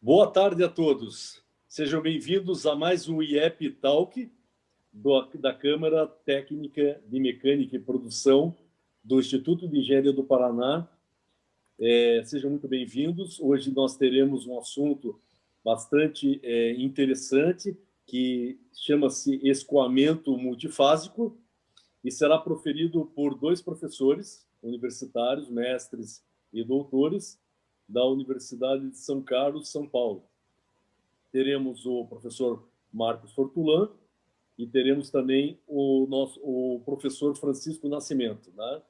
Boa tarde a todos. Sejam bem-vindos a mais um IEP Talk da Câmara Técnica de Mecânica e Produção do Instituto de Engenharia do Paraná. Sejam muito bem-vindos. Hoje nós teremos um assunto bastante interessante que chama-se escoamento multifásico e será proferido por dois professores universitários, mestres e doutores, da Universidade de São Carlos, São Paulo. Teremos o professor Marcos Fortulan e teremos também o professor Francisco Nascimento, né?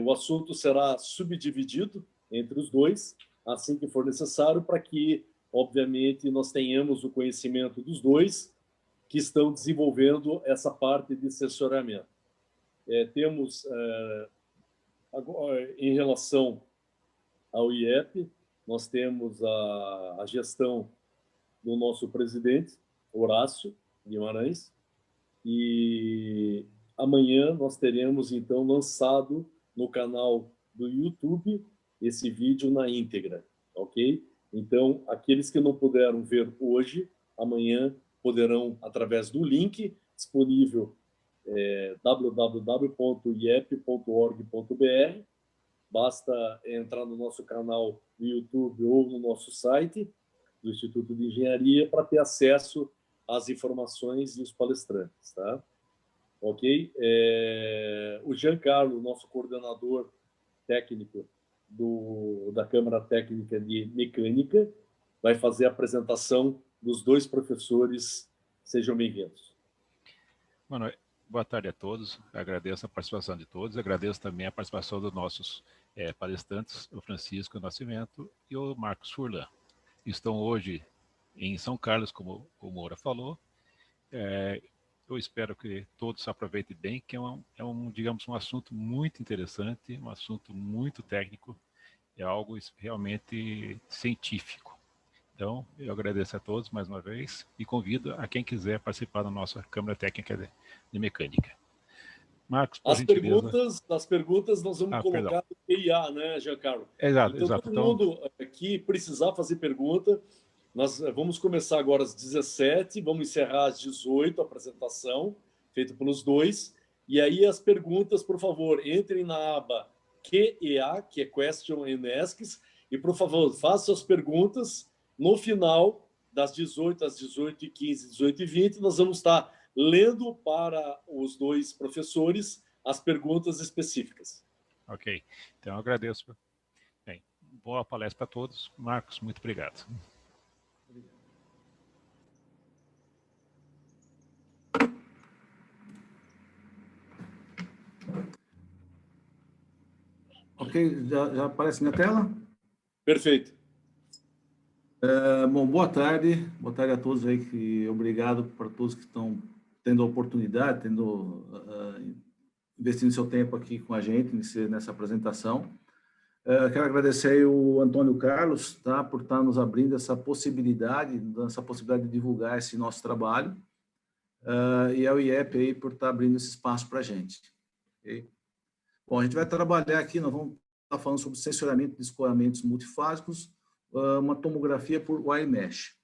O assunto será subdividido entre os dois, assim que for necessário, para que, obviamente, nós tenhamos o conhecimento dos dois que estão desenvolvendo essa parte de sensoriamento. Temos, agora, em relação ao IEP, nós temos a gestão do nosso presidente, Horácio Guimarães, e amanhã nós teremos, então, lançado no canal do YouTube esse vídeo na íntegra, ok? Então, aqueles que não puderam ver hoje, amanhã poderão, através do link disponível www.iep.org.br. Basta entrar no nosso canal do YouTube ou no nosso site do Instituto de Engenharia para ter acesso às informações e os palestrantes, tá? Ok? O Giancarlo, nosso coordenador técnico da Câmara Técnica de Mecânica, vai fazer a apresentação dos dois professores. Sejam bem-vindos. Mano, boa tarde a todos. Agradeço a participação de todos. Agradeço também a participação dos nossos palestrantes, o Francisco Nascimento e o Marcos Furlan. Estão hoje em São Carlos, como o Moura falou. Eu espero que todos aproveitem bem, que digamos, um assunto muito interessante, um assunto muito técnico, é algo realmente científico. Então, eu agradeço a todos mais uma vez e convido a quem quiser participar da nossa Câmara Técnica de Mecânica. Marcos, por gentileza. As perguntas nós vamos colocar no PIA, né, Giancarlo? Exato, então, exato. Todo mundo que precisar fazer pergunta, nós vamos começar agora às 17, vamos encerrar às 18 a apresentação, feita pelos dois. E aí as perguntas, por favor, entrem na aba QEA, que é Question and Asks, e, por favor, façam as perguntas. No final, das 18 às 18h15, 18h20, nós vamos estar lendo para os dois professores as perguntas específicas. Ok, então eu agradeço. Bem, boa palestra para todos. Marcos, muito obrigado. Ok, já aparece minha tela? Perfeito. Bom, boa tarde a todos aí, obrigado para todos que estão tendo a oportunidade, investindo seu tempo aqui com a gente nessa apresentação. Quero agradecer aí o Antônio Carlos, tá, por estar nos abrindo essa possibilidade de divulgar esse nosso trabalho, e ao IEP aí por estar abrindo esse espaço para a gente. Okay? Bom, a gente vai trabalhar aqui, nós vamos estar falando sobre sensoriamento de escoamentos multifásicos, uma tomografia por wire mesh.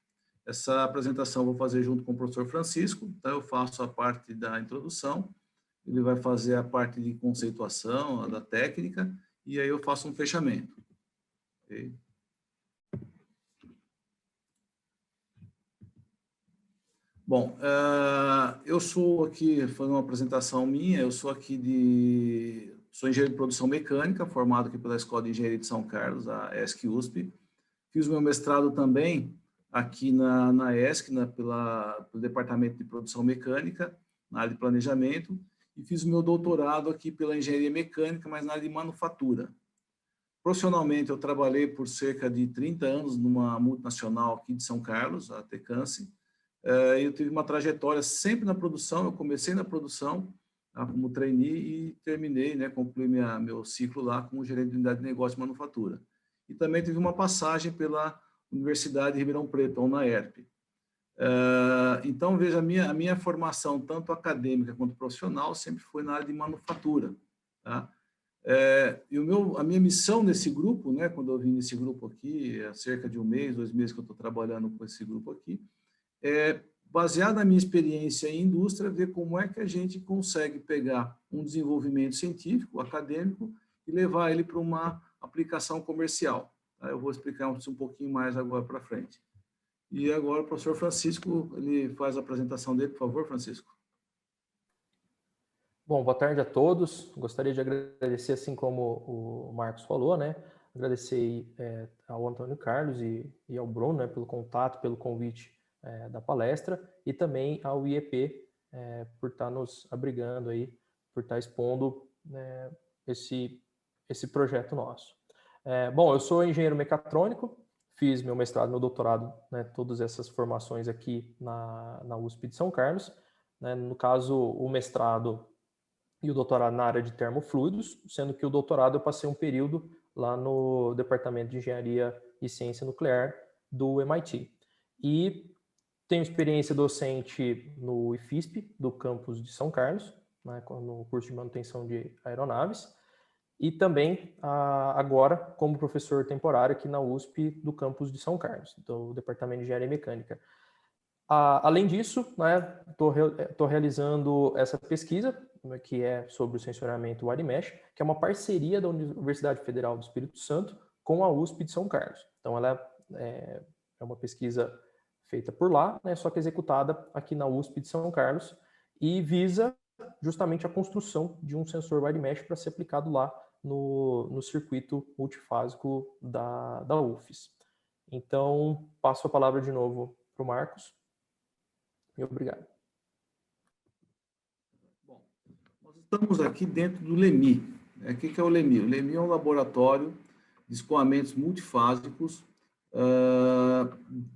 Essa apresentação eu vou fazer junto com o professor Francisco, tá? Eu faço a parte da introdução, ele vai fazer a parte de conceituação, da técnica, e aí eu faço um fechamento. Okay? Bom, eu sou aqui, foi uma apresentação minha, eu sou engenheiro de produção mecânica, formado aqui pela Escola de Engenharia de São Carlos, a ESC-USP. Fiz o meu mestrado também aqui na ESC, pelo Departamento de Produção Mecânica, na área de planejamento, e fiz o meu doutorado aqui pela Engenharia Mecânica, mas na área de manufatura. Profissionalmente, eu trabalhei por cerca de 30 anos numa multinacional aqui de São Carlos, a Tecance. Eu tive uma trajetória sempre na produção, eu comecei na produção, tá, como trainee e terminei, né, concluí meu ciclo lá como gerente de unidade de negócio e manufatura. E também tive uma passagem pela Universidade de Ribeirão Preto, a UNAERP. Então, veja, a minha formação, tanto acadêmica quanto profissional, sempre foi na área de manufatura. Tá? E a minha missão nesse grupo, né, quando eu vim nesse grupo aqui, há cerca de 1 mês, 2 meses que eu estou trabalhando com esse grupo aqui, baseado na minha experiência em indústria, ver como é que a gente consegue pegar um desenvolvimento científico, acadêmico, e levar ele para uma aplicação comercial. Tá? Eu vou explicar um pouquinho mais agora para frente. E agora o professor Francisco, ele faz a apresentação dele, por favor, Francisco. Bom, boa tarde a todos. Gostaria de agradecer, assim como o Marcos falou, né? Agradecer ao Antônio Carlos e ao Bruno, né, pelo contato, pelo convite da palestra, e também ao IEP por estar nos abrigando aí, por estar expondo esse projeto nosso. Bom, eu sou engenheiro mecatrônico, fiz meu mestrado, meu doutorado, né, todas essas formações aqui na USP de São Carlos, né, no caso o mestrado e o doutorado na área de termofluidos, sendo que o doutorado eu passei um período lá no Departamento de Engenharia e Ciência Nuclear do MIT. E tenho experiência docente no IFISP, do campus de São Carlos, né, no curso de manutenção de aeronaves, e também agora como professor temporário aqui na USP do campus de São Carlos, do Departamento de Engenharia Mecânica. Além disso, estou realizando essa pesquisa, que é sobre o sensoriamento WireMesh, que é uma parceria da Universidade Federal do Espírito Santo com a USP de São Carlos. Então, ela é uma pesquisa feita por lá, né, só que executada aqui na USP de São Carlos, e visa justamente a construção de um sensor WireMesh para ser aplicado lá no circuito multifásico da UFES. Então, passo a palavra de novo para o Marcos. E obrigado. Bom, nós estamos aqui dentro do LEMI. O que é o LEMI? O LEMI é um laboratório de escoamentos multifásicos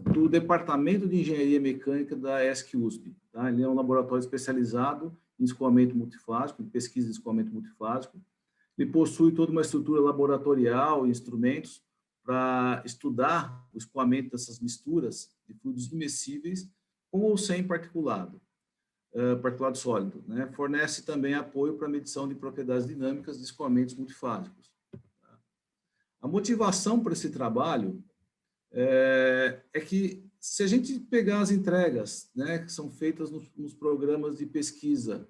do Departamento de Engenharia Mecânica da ESC-USP. Tá? Ele é um laboratório especializado em escoamento multifásico, em pesquisa de escoamento multifásico. Ele possui toda uma estrutura laboratorial e instrumentos para estudar o escoamento dessas misturas de fluidos imexíveis com ou sem particulado sólido. Né? Fornece também apoio para a medição de propriedades dinâmicas de escoamentos multifásicos. A motivação para esse trabalho é que, se a gente pegar as entregas, né, que são feitas nos programas de pesquisa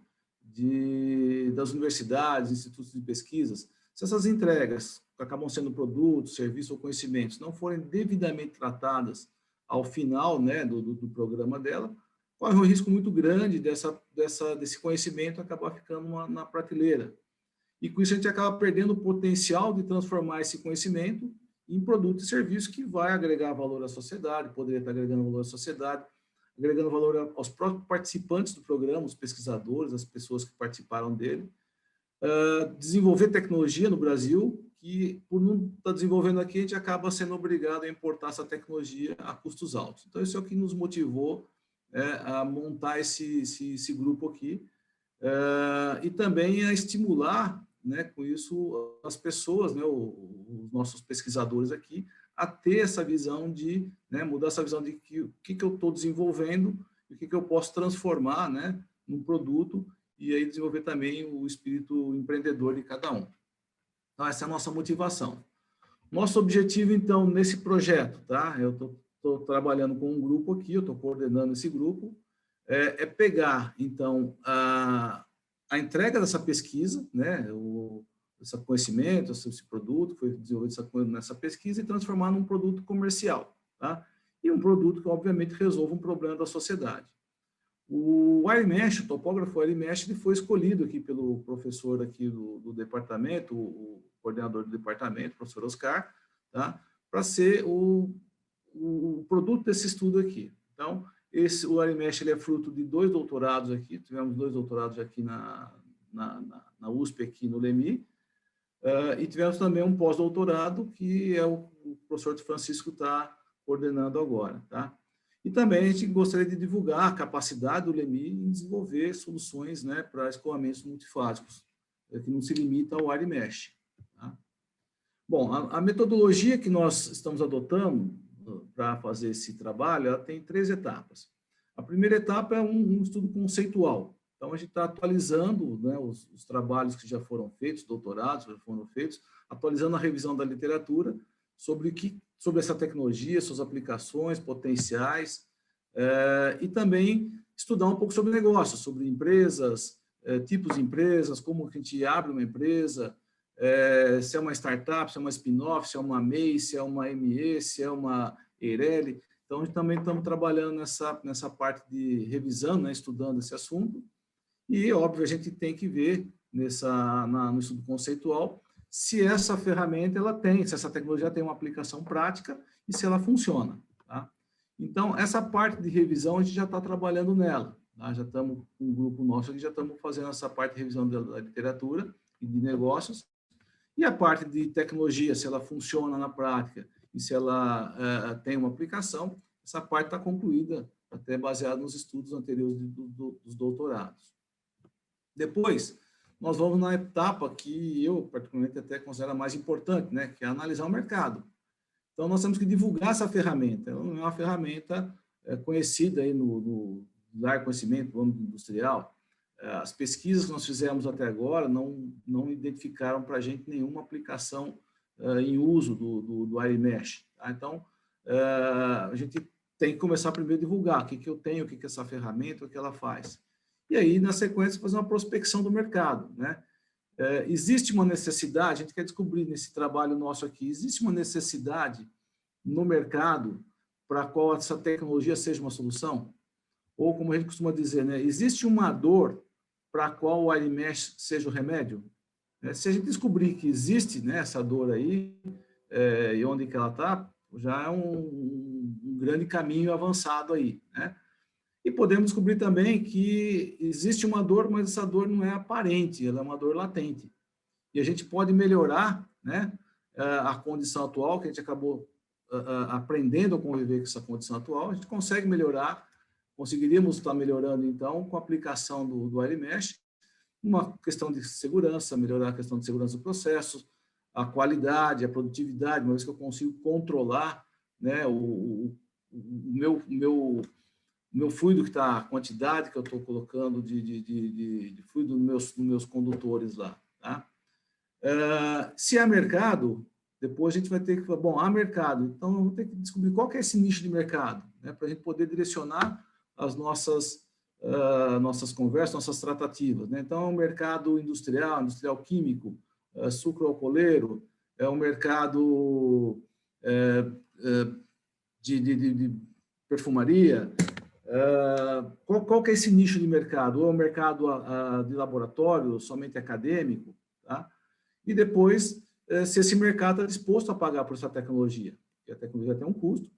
das universidades, institutos de pesquisas, se essas entregas acabam sendo produtos, serviços ou conhecimentos não forem devidamente tratadas ao final, né, do programa dela, corre um risco muito grande desse conhecimento acabar ficando na prateleira. E com isso a gente acaba perdendo o potencial de transformar esse conhecimento em produto e serviço que vai agregar valor à sociedade, poderia estar agregando valor à sociedade, agregando valor aos próprios participantes do programa, os pesquisadores, as pessoas que participaram dele. Desenvolver tecnologia no Brasil, que por não estar desenvolvendo aqui, a gente acaba sendo obrigado a importar essa tecnologia a custos altos. Então, isso é o que nos motivou a montar esse grupo aqui, e também a estimular, né, com isso, as pessoas, né, os nossos pesquisadores aqui, a ter essa visão de, né, mudar essa visão de o que eu estou desenvolvendo e o que eu posso transformar, né, num produto, e aí desenvolver também o espírito empreendedor de cada um. Então, essa é a nossa motivação. Nosso objetivo, então, nesse projeto, tá? Eu estou trabalhando com um grupo aqui, eu estou coordenando esse grupo, é pegar, então, a entrega dessa pesquisa, né, esse conhecimento, esse produto que foi desenvolvido nessa pesquisa e transformar num produto comercial, tá? E um produto que, obviamente, resolva um problema da sociedade. O WireMesh, o topógrafo WireMesh, ele foi escolhido aqui pelo professor aqui do departamento, o coordenador do departamento, o professor Oscar, tá? Para ser o produto desse estudo aqui. Então, o WireMesh, ele é fruto de 2 doutorados aqui, tivemos 2 doutorados aqui na USP, aqui no LEMI, e tivemos também um pós-doutorado, que é o professor Francisco está coordenando agora, tá? E também a gente gostaria de divulgar a capacidade do LEMI em desenvolver soluções, né, para escoamentos multifásicos, que não se limita ao WireMesh. Tá? Bom, a metodologia que nós estamos adotando para fazer esse trabalho, ela tem 3 etapas. A primeira etapa é um estudo conceitual. Então, a gente está atualizando, né, os trabalhos que já foram feitos, doutorados que já foram feitos, atualizando a revisão da literatura sobre essa tecnologia, suas aplicações potenciais, e também estudar um pouco sobre negócios, sobre empresas, tipos de empresas, como que a gente abre uma empresa, se é uma startup, se é uma spin-off, se é uma MEI, se é uma ME, se é uma Eireli. Então, a gente também estamos trabalhando nessa parte de revisão, né, estudando esse assunto. E, óbvio, a gente tem que ver no estudo conceitual se essa ferramenta se essa tecnologia tem uma aplicação prática e se ela funciona. Tá? Então, essa parte de revisão, a gente já está trabalhando nela. Tá? Já estamos, com um grupo nosso, já estamos fazendo essa parte de revisão da literatura e de negócios. E a parte de tecnologia, se ela funciona na prática e se ela tem uma aplicação, essa parte está concluída, até baseada nos estudos anteriores dos doutorados. Depois, nós vamos na etapa que eu, particularmente, até considero a mais importante, né, que é analisar o mercado. Então, nós temos que divulgar essa ferramenta. Ela não é uma ferramenta conhecida aí no largo conhecimento do âmbito industrial. As pesquisas que nós fizemos até agora não identificaram para a gente nenhuma aplicação em uso do iMesh. Tá? Então, a gente tem que começar primeiro a divulgar o que eu tenho, o que é essa ferramenta, o que ela faz. E aí, na sequência, fazer uma prospecção do mercado. Né? Existe uma necessidade, a gente quer descobrir nesse trabalho nosso aqui, existe uma necessidade no mercado para a qual essa tecnologia seja uma solução? Ou, como a gente costuma dizer, né, existe uma dor para a qual o iMesh seja o remédio? Se a gente descobrir que existe, né, essa dor aí, e onde que ela está, já é um grande caminho avançado aí. Né? E podemos descobrir também que existe uma dor, mas essa dor não é aparente, ela é uma dor latente. E a gente pode melhorar, né, a condição atual, que a gente acabou aprendendo a conviver com essa condição atual, a gente consegue melhorar, conseguiríamos estar melhorando, então, com a aplicação do iMesh, uma questão de segurança, melhorar a questão de segurança do processo, a qualidade, a produtividade, uma vez que eu consigo controlar, né, o meu fluido que está, a quantidade que eu estou colocando de fluido nos meus condutores lá. Tá? Se há mercado, depois a gente vai ter que falar, bom, há mercado, então eu vou ter que descobrir qual que é esse nicho de mercado, né, para a gente poder direcionar as nossas conversas, nossas tratativas. Né? Então, é um mercado industrial químico, sucroalcooleiro, é um mercado de perfumaria. Qual que é esse nicho de mercado? Ou é um mercado de laboratório, somente acadêmico? Tá? E depois, se esse mercado está disposto a pagar por essa tecnologia. Porque a tecnologia tem um custo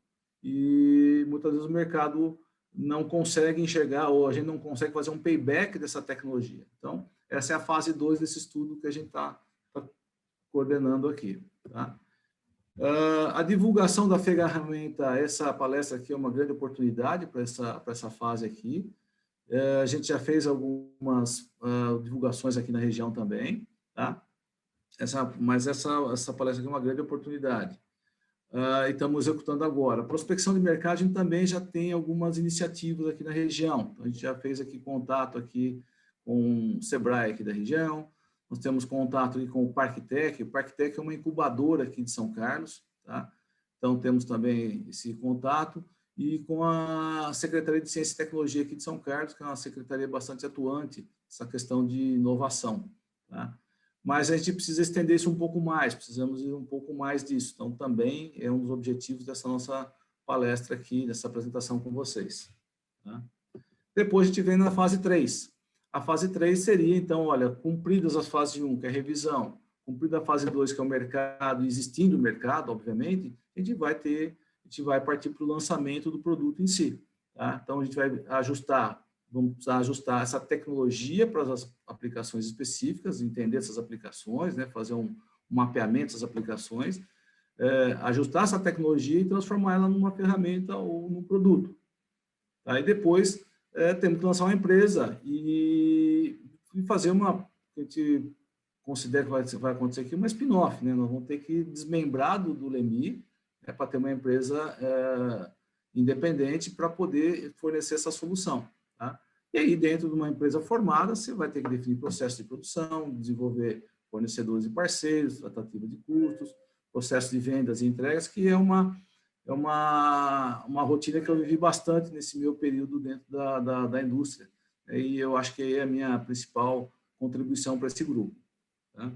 e muitas vezes o mercado não consegue enxergar ou a gente não consegue fazer um payback dessa tecnologia. Então, essa é a fase 2 desse estudo que a gente está coordenando aqui. Tá? A divulgação da ferramenta, essa palestra aqui é uma grande oportunidade para essa fase aqui. A gente já fez algumas divulgações aqui na região também, tá? Mas essa palestra aqui é uma grande oportunidade. E estamos executando agora. Prospecção de mercado, a gente também já tem algumas iniciativas aqui na região. Então, a gente já fez aqui contato aqui com o Sebrae aqui da região, nós temos contato aqui com o Parktec. O Parktec é uma incubadora aqui de São Carlos, tá? Então, temos também esse contato. E com a Secretaria de Ciência e Tecnologia aqui de São Carlos, que é uma secretaria bastante atuante nessa questão de inovação, tá? Mas a gente precisa estender isso um pouco mais, precisamos ir um pouco mais disso. Então, também é um dos objetivos dessa nossa palestra aqui, dessa apresentação com vocês. Tá? Depois a gente vem na fase 3. A fase 3 seria, então, olha, cumpridas as fases 1, que é a revisão, cumprida a fase 2, que é o mercado, existindo o mercado, obviamente, a gente vai partir para o lançamento do produto em si. Tá? Então, a gente vai vamos precisar ajustar essa tecnologia para as aplicações específicas, entender essas aplicações, né, fazer um mapeamento dessas aplicações, ajustar essa tecnologia e transformar ela numa ferramenta ou num produto. Tá? E depois temos que lançar uma empresa e fazer que a gente considera que vai acontecer aqui, uma spin-off. Né? Nós vamos ter que desmembrar do LEMI, né, para ter uma empresa independente para poder fornecer essa solução. Tá? E aí, dentro de uma empresa formada, você vai ter que definir processo de produção, desenvolver fornecedores e parceiros, tratativa de custos, processo de vendas e entregas, que é uma rotina que eu vivi bastante nesse meu período dentro da indústria. E eu acho que é a minha principal contribuição para esse grupo. Tá?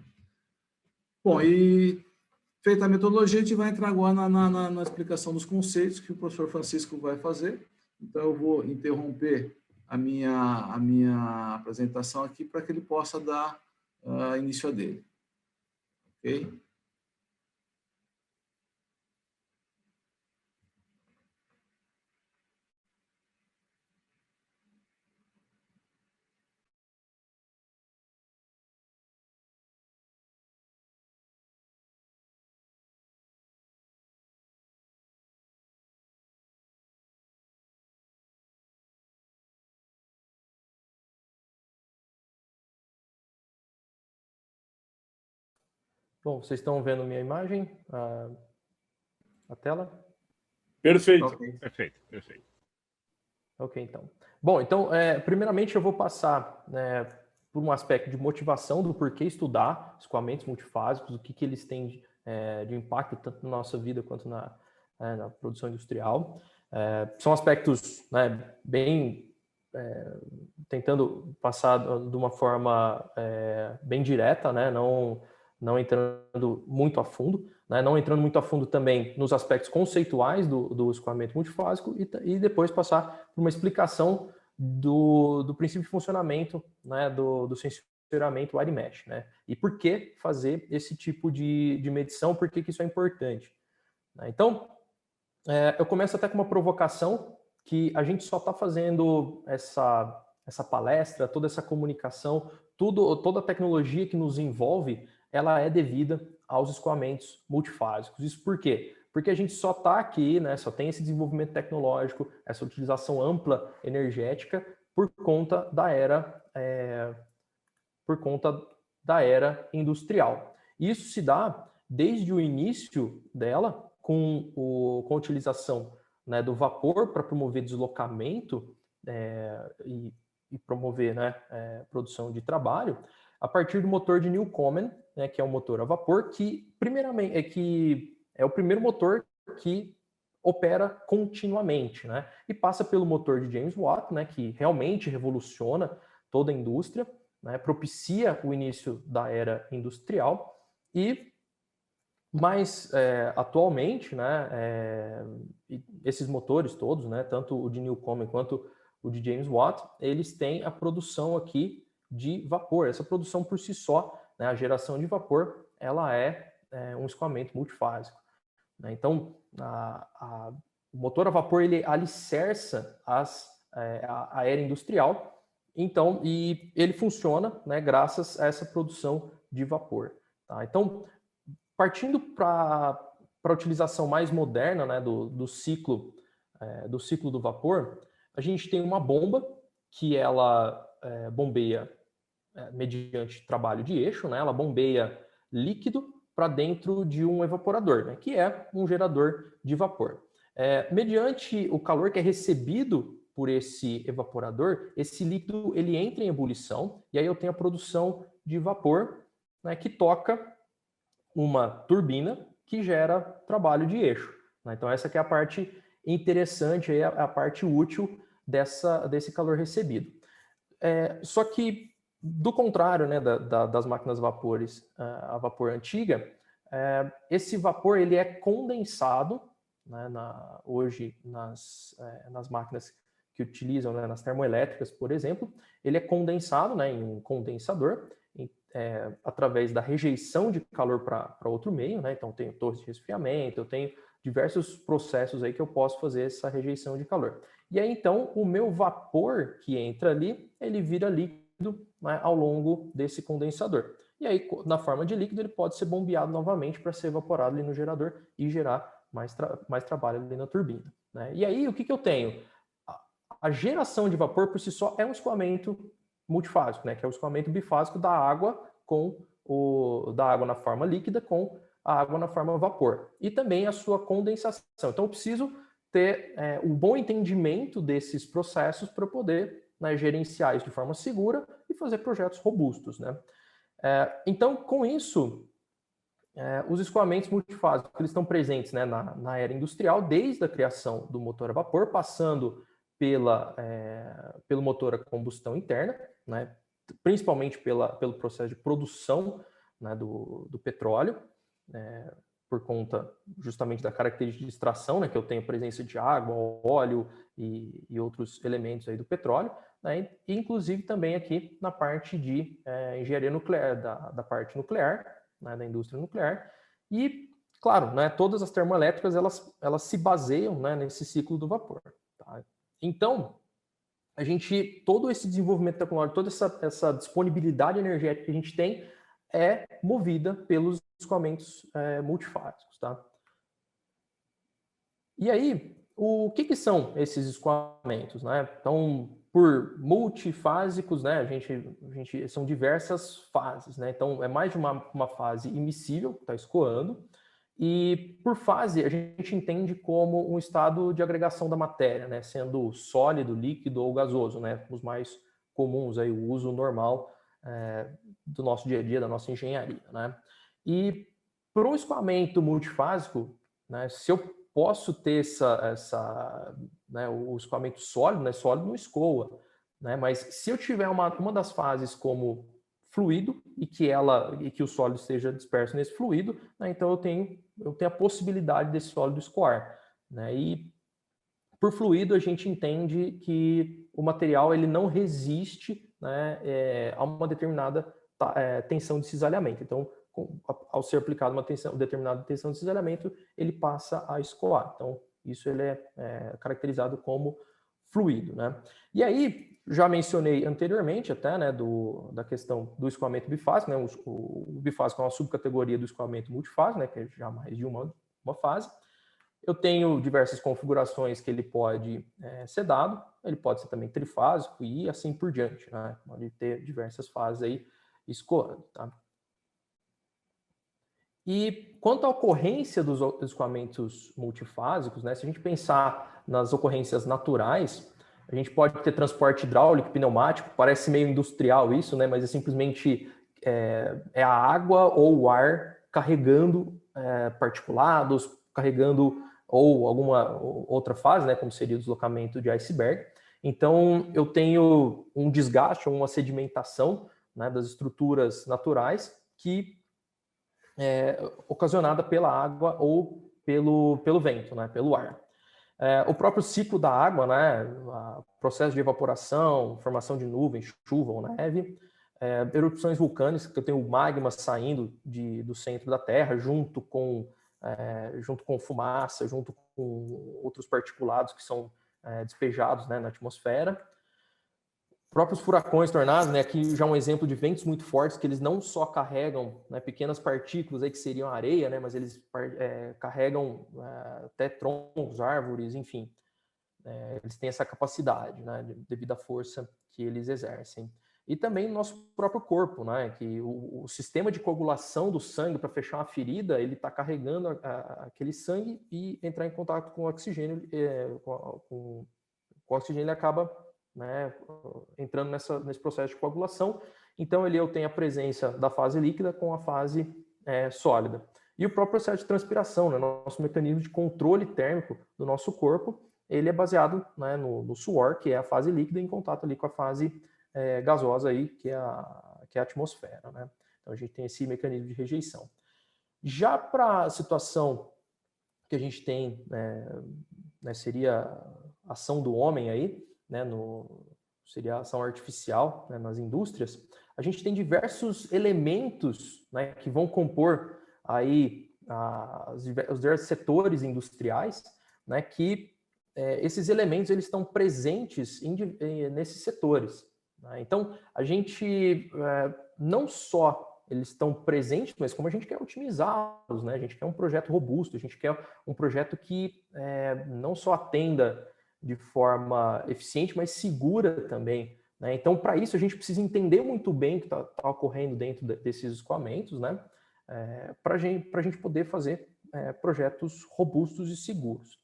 Bom, e feita a metodologia, a gente vai entrar agora na explicação dos conceitos que o professor Francisco vai fazer. Então, eu vou interromper a minha apresentação aqui para que ele possa dar início a dele. Ok? Bom, vocês estão vendo minha imagem, a tela? Perfeito. Ok. Perfeito, perfeito. Ok, então. Bom, então, primeiramente eu vou passar por um aspecto de motivação do porquê estudar escoamentos multifásicos, o que eles têm de impacto tanto na nossa vida quanto na produção industrial. São aspectos bem tentando passar de uma forma bem direta, não entrando muito a fundo, não entrando muito a fundo também nos aspectos conceituais do escoamento multifásico e depois passar por uma explicação do princípio de funcionamento do sensoramento Wire-Mesh, e por que fazer esse tipo de medição, por que isso é importante. Então, eu começo até com uma provocação que a gente só está fazendo essa palestra, toda essa comunicação, toda a tecnologia que nos envolve, ela é devida aos escoamentos multifásicos. Isso por quê? Porque a gente só está aqui, só tem esse desenvolvimento tecnológico, essa utilização ampla energética por conta da era industrial. Isso se dá desde o início dela, com a utilização do vapor para promover deslocamento e promover produção de trabalho, a partir do motor de Newcomen, que é um motor a vapor, que primeiramente é o primeiro motor que opera continuamente, e passa pelo motor de James Watt, que realmente revoluciona toda a indústria, propicia o início da era industrial e mas atualmente, esses motores todos, tanto o de Newcomen quanto o de James Watt, eles têm a produção aqui de vapor. Essa produção por si só, a geração de vapor, ela é um escoamento multifásico. Então, o motor a vapor ele alicerça a era industrial, então, e ele funciona graças a essa produção de vapor. Tá? Então, partindo para a utilização mais moderna do ciclo do vapor, a gente tem uma bomba que ela bombeia mediante trabalho de eixo, ela bombeia líquido para dentro de um evaporador, que é um gerador de vapor. Mediante o calor que é recebido por esse evaporador, esse líquido ele entra em ebulição e aí eu tenho a produção de vapor que toca uma turbina que gera trabalho de eixo. Então essa que é a parte interessante, a parte útil desse calor recebido. Só que, do contrário das máquinas a vapor antiga, esse vapor ele é condensado, hoje nas máquinas que utilizam, nas termoelétricas, por exemplo, ele é condensado em um condensador, através da rejeição de calor para outro meio, então eu tenho torres de resfriamento, eu tenho diversos processos aí que eu posso fazer essa rejeição de calor. E aí então o meu vapor que entra ali, ele vira líquido ao longo desse condensador. E aí na forma de líquido ele pode ser bombeado novamente para ser evaporado ali no gerador e gerar mais trabalho ali na turbina. E aí o que eu tenho? A geração de vapor por si só é um escoamento multifásico, que é o escoamento bifásico da água da água na forma líquida com a água na forma vapor. E também a sua condensação. Então eu preciso ter um bom entendimento desses processos para poder né, gerenciar isso de forma segura e fazer projetos robustos, né? Então, com isso, os escoamentos multifásicos eles estão presentes, né, na era industrial, desde a criação do motor a vapor, passando pelo motor a combustão interna, né, principalmente pelo processo de produção, né, do petróleo, por conta justamente da característica de extração, né, que eu tenho presença de água, óleo e outros elementos aí do petróleo, né, e inclusive também aqui na parte de engenharia nuclear, da parte nuclear, né, da indústria nuclear, e, claro, né, todas as termoelétricas, elas se baseiam, né, nesse ciclo do vapor. Tá? Então, todo esse desenvolvimento tecnológico, toda essa disponibilidade energética que a gente tem é movida pelos escoamentos multifásicos. Tá? E aí, o que são esses escoamentos? Né? Então, por multifásicos, né, a gente são diversas fases. Né? Então, é mais de uma fase immiscível, que está escoando, e por fase a gente entende como um estado de agregação da matéria, né, sendo sólido, líquido ou gasoso, né, os mais comuns, aí, o uso normal do nosso dia a dia, da nossa engenharia. Né? E para um escoamento multifásico, né, se eu posso ter né, o escoamento sólido, né, sólido não escoa, né, mas se eu tiver uma das fases como fluido e que o sólido esteja disperso nesse fluido, né, então eu tenho a possibilidade desse sólido escoar. Né, e por fluido a gente entende que o material ele não resiste, né, a uma determinada tensão de cisalhamento. Então, ao ser aplicado uma determinada tensão de cisalhamento, ele passa a escoar. Então, isso ele é caracterizado como fluido. Né? E aí, já mencionei anteriormente até, né, da questão do escoamento bifásico, né? O bifásico é uma subcategoria do escoamento multifásico, né, que é já mais de uma fase. Eu tenho diversas configurações que ele pode ser dado, ele pode ser também trifásico e assim por diante. Né? Pode ter diversas fases aí escoando. Tá? E quanto à ocorrência dos escoamentos multifásicos, né, se a gente pensar nas ocorrências naturais, a gente pode ter transporte hidráulico, pneumático, parece meio industrial isso, né, mas é simplesmente a água ou o ar carregando particulados, carregando ou alguma outra fase, né, como seria o deslocamento de iceberg. Então, eu tenho um desgaste, uma sedimentação, né, das estruturas naturais que ocasionada pela água ou pelo vento, né, pelo ar. O próprio ciclo da água, né, o processo de evaporação, formação de nuvens, chuva ou neve, erupções vulcânicas, que eu tenho magma saindo do centro da Terra, junto com fumaça, junto com outros particulados que são despejados, né, na atmosfera. Próprios furacões, tornados, né, aqui já um exemplo de ventos muito fortes, que eles não só carregam, né, pequenas partículas aí que seriam areia, né, mas eles carregam até troncos, árvores, enfim. Eles têm essa capacidade, né, devido à força que eles exercem. E também no nosso próprio corpo, né, que o sistema de coagulação do sangue para fechar uma ferida, ele está carregando aquele sangue e entrar em contato com o oxigênio, com o oxigênio ele acaba, né, entrando nesse processo de coagulação. Então, eu tenho a presença da fase líquida com a fase sólida. E o próprio processo de transpiração, né, nosso mecanismo de controle térmico do nosso corpo, ele é baseado, né, no suor, que é a fase líquida, em contato ali com a fase gasosa, aí, que é a atmosfera. Né? Então, a gente tem esse mecanismo de rejeição. Já para a situação que a gente tem, né, seria a ação do homem aí, né, seria a ação artificial, né, nas indústrias, a gente tem diversos elementos, né, que vão compor aí os diversos setores industriais, né, que esses elementos eles estão presentes nesses setores. Né? Então, a gente não só eles estão presentes, mas como a gente quer otimizá-los, né? A gente quer um projeto robusto, a gente quer um projeto que não só atenda de forma eficiente, mas segura também. Né? Então, para isso, a gente precisa entender muito bem o que está ocorrendo dentro desses escoamentos, né? Para a gente poder fazer projetos robustos e seguros.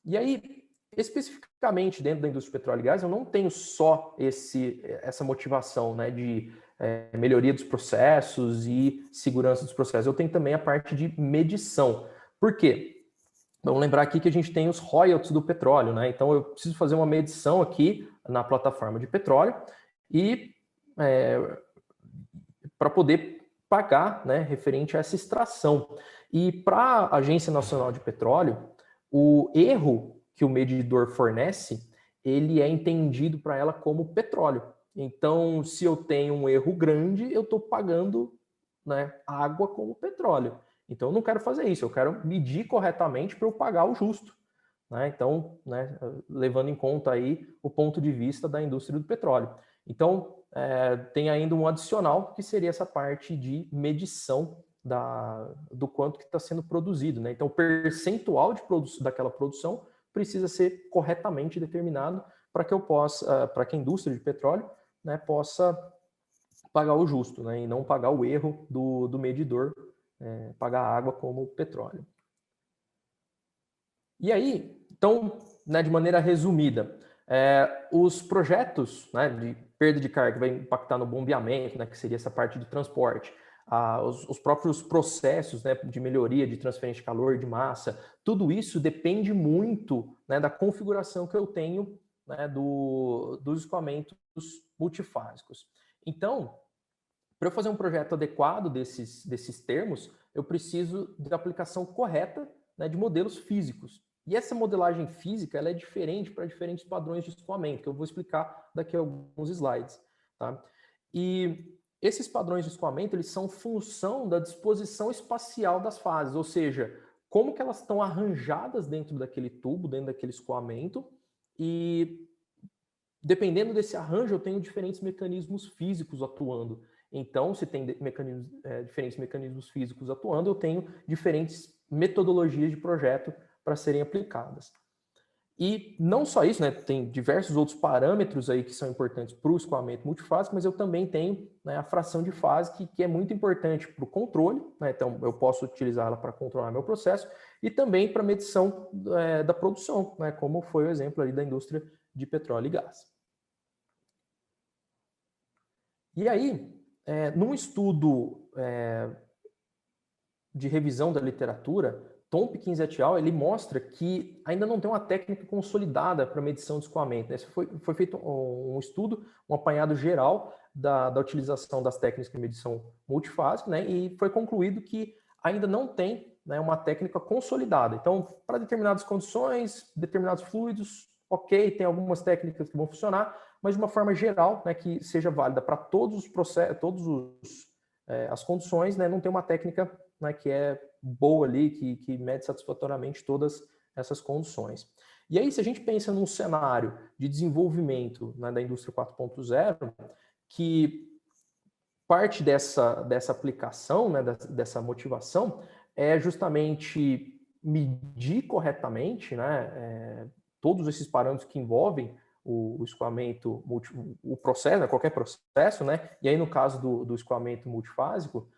E aí, especificamente dentro da indústria de petróleo e gás, eu não tenho só essa motivação, né, de melhoria dos processos e segurança dos processos. Eu tenho também a parte de medição. Por quê? Vamos lembrar aqui que a gente tem os royalties do petróleo, né? Então eu preciso fazer uma medição aqui na plataforma de petróleo e para poder pagar, né, referente a essa extração. E para a Agência Nacional de Petróleo, o erro que o medidor fornece, ele é entendido para ela como petróleo. Então, se eu tenho um erro grande, eu estou pagando, né, água como petróleo. Então, eu não quero fazer isso, eu quero medir corretamente para eu pagar o justo. Né? Então, né, levando em conta aí o ponto de vista da indústria do petróleo. Então, tem ainda um adicional, que seria essa parte de medição do quanto que está sendo produzido. Né? Então, o percentual daquela produção precisa ser corretamente determinado para que eu possa, para que a indústria de petróleo, né, possa pagar o justo, né, e não pagar o erro do medidor, pagar a água como petróleo. E aí, então, né, de maneira resumida, os projetos, né, de perda de carga que vai impactar no bombeamento, né, que seria essa parte de transporte, os próprios processos, né, de melhoria de transferência de calor, de massa, tudo isso depende muito, né, da configuração que eu tenho, né, dos escoamentos multifásicos. Então, para eu fazer um projeto adequado desses termos, eu preciso da aplicação correta, né, de modelos físicos. E essa modelagem física ela é diferente para diferentes padrões de escoamento, que eu vou explicar daqui a alguns slides. Tá? E esses padrões de escoamento eles são função da disposição espacial das fases, ou seja, como que elas estão arranjadas dentro daquele tubo, dentro daquele escoamento, e dependendo desse arranjo, eu tenho diferentes mecanismos físicos atuando. Então, se tem diferentes mecanismos físicos atuando, eu tenho diferentes metodologias de projeto para serem aplicadas. E não só isso, né, tem diversos outros parâmetros aí que são importantes para o escoamento multifásico, mas eu também tenho, né, a fração de fase, que é muito importante para o controle, né, então eu posso utilizá-la para controlar meu processo, e também para medição da produção, né, como foi o exemplo ali da indústria de petróleo e gás. E aí, num estudo de revisão da literatura, Tompkins et al., ele mostra que ainda não tem uma técnica consolidada para medição de escoamento. Esse foi feito um estudo, um apanhado geral da utilização das técnicas de medição multifásica, né, e foi concluído que ainda não tem, né, uma técnica consolidada. Então, para determinadas condições, determinados fluidos, ok, tem algumas técnicas que vão funcionar, mas de uma forma geral, né, que seja válida para todos os processos, as condições, né, não tem uma técnica, né, que é boa ali, que mede satisfatoriamente todas essas condições. E aí, se a gente pensa num cenário de desenvolvimento, né, da indústria 4.0, que parte dessa aplicação, né, dessa motivação, é justamente medir corretamente, né, todos esses parâmetros que envolvem o escoamento, o processo, né, qualquer processo, né, e aí no caso do escoamento multifásico,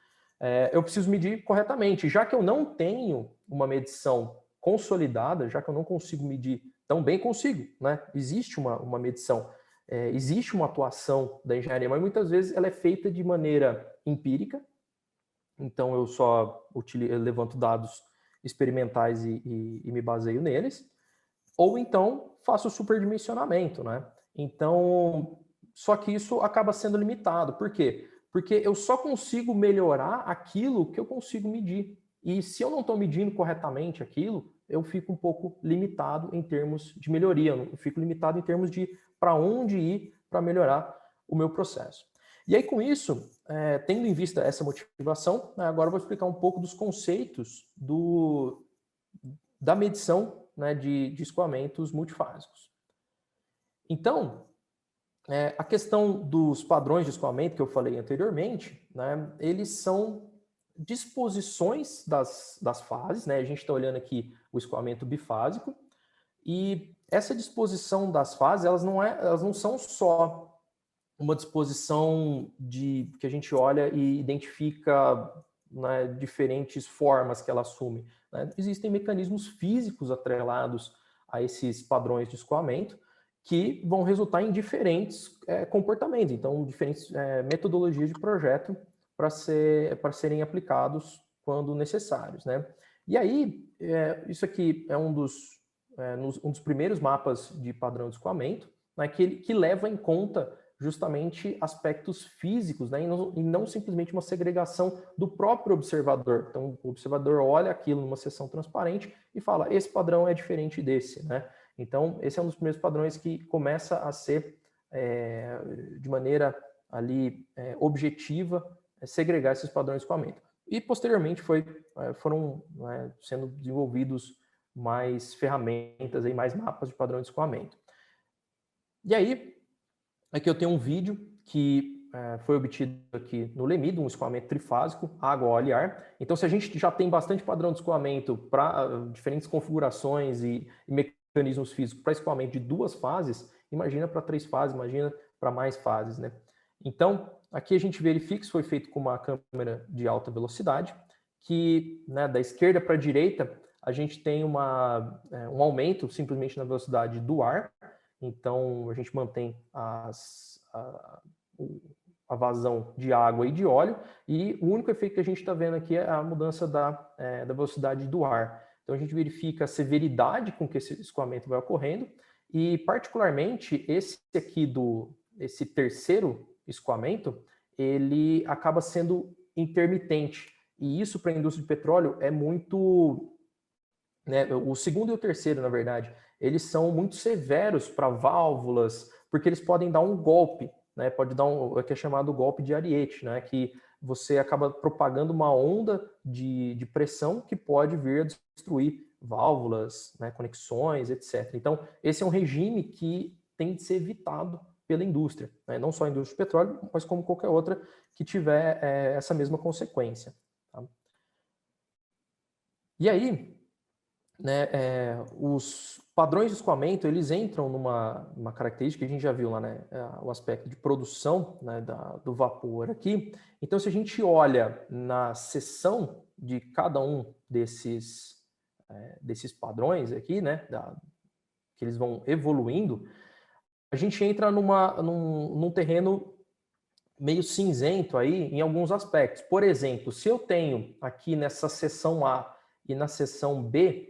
eu preciso medir corretamente. Já que eu não tenho uma medição consolidada, já que eu não consigo medir tão bem, consigo, né? Existe uma medição, existe uma atuação da engenharia, mas muitas vezes ela é feita de maneira empírica, então eu só levanto dados experimentais e me baseio neles, ou então faço superdimensionamento, né? Então, só que isso acaba sendo limitado. Por quê? Porque eu só consigo melhorar aquilo que eu consigo medir. E se eu não estou medindo corretamente aquilo, eu fico um pouco limitado em termos de melhoria. Eu fico limitado em termos de para onde ir para melhorar o meu processo. E aí, com isso, tendo em vista essa motivação, agora eu vou explicar um pouco dos conceitos da medição, né, de escoamentos multifásicos. Então, a questão dos padrões de escoamento que eu falei anteriormente, né, eles são disposições das fases, né? A gente está olhando aqui o escoamento bifásico, e essa disposição das fases, elas não são só uma disposição que a gente olha e identifica, né, diferentes formas que ela assume. Né? Existem mecanismos físicos atrelados a esses padrões de escoamento, que vão resultar em diferentes comportamentos, então diferentes metodologias de projeto para serem aplicados quando necessários, né? E aí, isso aqui é um dos primeiros mapas de padrão de escoamento, né, que leva em conta justamente aspectos físicos, né, e não simplesmente uma segregação do próprio observador. Então, o observador olha aquilo numa seção transparente e fala, esse padrão é diferente desse, né? Então, esse é um dos primeiros padrões que começa a ser, de maneira ali objetiva, segregar esses padrões de escoamento. E, posteriormente, foram sendo desenvolvidos mais ferramentas, aí, mais mapas de padrão de escoamento. E aí, aqui eu tenho um vídeo que foi obtido aqui no LEMID, um escoamento trifásico, água, óleo e ar. Então, se a gente já tem bastante padrão de escoamento para diferentes configurações e mecanismos físicos para escoamento de 2 fases, imagina para 3 fases, imagina para mais fases, né? Então, aqui a gente verifica que isso foi feito com uma câmera de alta velocidade, que, né, da esquerda para a direita, a gente tem um aumento simplesmente na velocidade do ar. Então, a gente mantém a vazão de água e de óleo, e o único efeito que a gente está vendo aqui é a mudança da velocidade do ar. Então, a gente verifica a severidade com que esse escoamento vai ocorrendo, e, particularmente, esse terceiro escoamento, ele acaba sendo intermitente, e isso para a indústria de petróleo é muito... né, o segundo e o terceiro, na verdade, eles são muito severos para válvulas, porque eles podem dar um golpe, né? Pode dar o que é chamado golpe de Ariete, né? Que você acaba propagando uma onda de pressão que pode vir a destruir válvulas, né? Conexões, etc. Então, esse é um regime que tem de ser evitado pela indústria, né? Não só a indústria de petróleo, mas como qualquer outra que tiver essa mesma consequência. Tá? E aí, né, os padrões de escoamento, eles entram numa característica que a gente já viu lá, né, o aspecto de produção, né, do vapor aqui. Então, se a gente olha na seção de cada um desses padrões aqui, né, que eles vão evoluindo, a gente entra num terreno meio cinzento aí em alguns aspectos. Por exemplo, se eu tenho aqui nessa seção A e na seção B,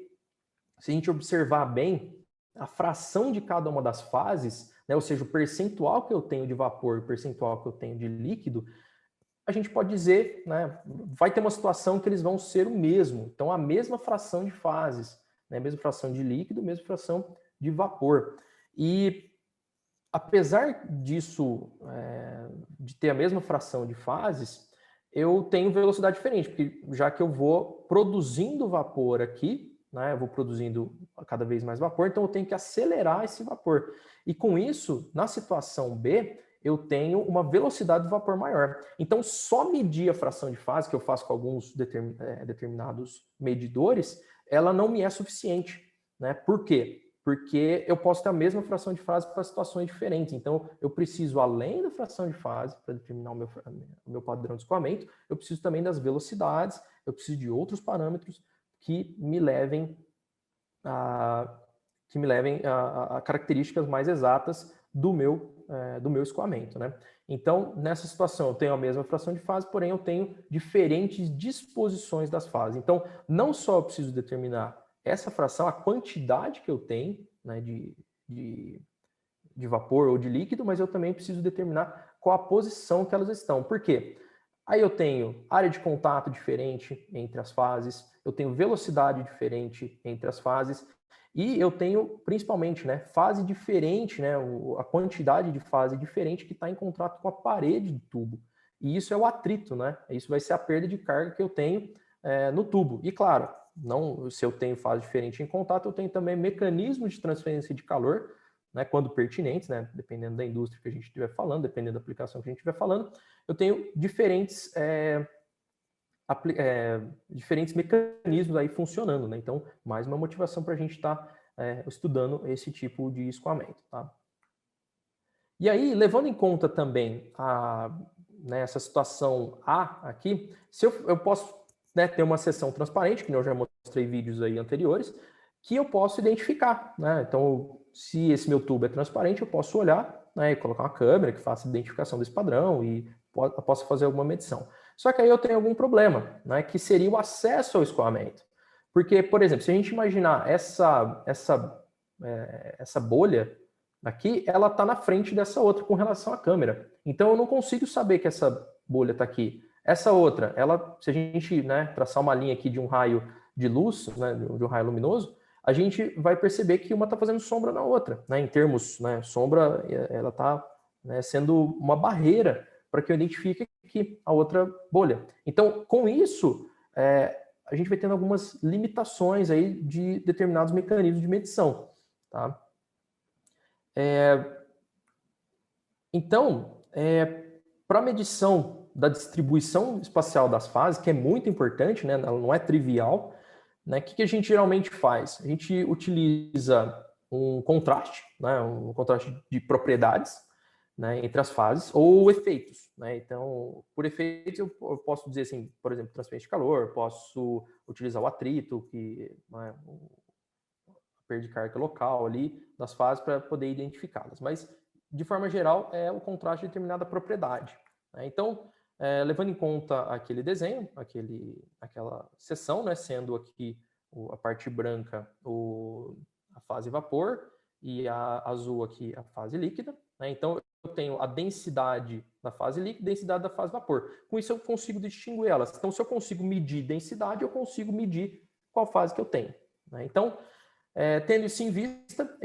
se a gente observar bem, a fração de cada uma das fases, né, ou seja, o percentual que eu tenho de vapor e o percentual que eu tenho de líquido, a gente pode dizer, né, vai ter uma situação que eles vão ser o mesmo. Então, a mesma fração de fases, né, a mesma fração de líquido, a mesma fração de vapor. E, apesar disso, de ter a mesma fração de fases, eu tenho velocidade diferente, porque já que eu vou produzindo vapor aqui, né, eu vou produzindo cada vez mais vapor, então eu tenho que acelerar esse vapor. E com isso, na situação B, eu tenho uma velocidade do vapor maior. Então, só medir a fração de fase, que eu faço com alguns determinados medidores, ela não me é suficiente. Né? Por quê? Porque eu posso ter a mesma fração de fase para situações diferentes. Então, eu preciso, além da fração de fase, para determinar o meu padrão de escoamento, eu preciso também das velocidades, eu preciso de outros parâmetros que me levem a características mais exatas do meu escoamento, né? Então, nessa situação, eu tenho a mesma fração de fase, porém eu tenho diferentes disposições das fases. Então, não só eu preciso determinar essa fração, a quantidade que eu tenho, né, de vapor ou de líquido, mas eu também preciso determinar qual a posição que elas estão. Por quê? Aí eu tenho área de contato diferente entre as fases, eu tenho velocidade diferente entre as fases, e eu tenho, principalmente, né, fase diferente, né, a quantidade de fase diferente que está em contato com a parede do tubo. E isso é o atrito, né? Isso vai ser a perda de carga que eu tenho no tubo. E claro, se eu tenho fase diferente em contato, eu tenho também mecanismos de transferência de calor, né, quando pertinentes, né, dependendo da indústria que a gente estiver falando, dependendo da aplicação que a gente estiver falando, eu tenho diferentes mecanismos aí funcionando, né? Então, mais uma motivação para a gente estar estudando esse tipo de escoamento, tá? E aí, levando em conta também essa situação A aqui, se eu posso, né, ter uma seção transparente, que eu já mostrei vídeos aí anteriores, que eu posso identificar, né? Então, se esse meu tubo é transparente, eu posso olhar, né, e colocar uma câmera que faça identificação desse padrão e posso fazer alguma medição. Só que aí eu tenho algum problema, né, que seria o acesso ao escoamento. Porque, por exemplo, se a gente imaginar essa bolha aqui, ela está na frente dessa outra com relação à câmera. Então, eu não consigo saber que essa bolha está aqui. Essa outra, se a gente, né, traçar uma linha aqui de um raio de luz, né, de um raio luminoso, a gente vai perceber que uma está fazendo sombra na outra, né? Em termos, né, sombra, ela está, né, sendo uma barreira para que eu identifique aqui a outra bolha. Então, com isso, a gente vai tendo algumas limitações aí de determinados mecanismos de medição, tá? Então, para medição da distribuição espacial das fases, que é muito importante, né, ela não é trivial, né, o que a gente geralmente faz? A gente utiliza um contraste, né, um contraste de propriedades, né, entre as fases, ou efeitos, né? Então, por efeitos, eu posso dizer assim, por exemplo, transferência de calor, posso utilizar o atrito, que, né, a perda de carga local ali das fases para poder identificá-las. Mas, de forma geral, é o contraste de determinada propriedade, né? Então, levando em conta aquele desenho, aquela seção, né, sendo aqui a parte branca a fase vapor e a azul aqui a fase líquida, né? Então, eu tenho a densidade da fase líquida e densidade da fase vapor. Com isso, eu consigo distinguir elas. Então, se eu consigo medir densidade, eu consigo medir qual fase que eu tenho, né? Então, tendo isso em vista,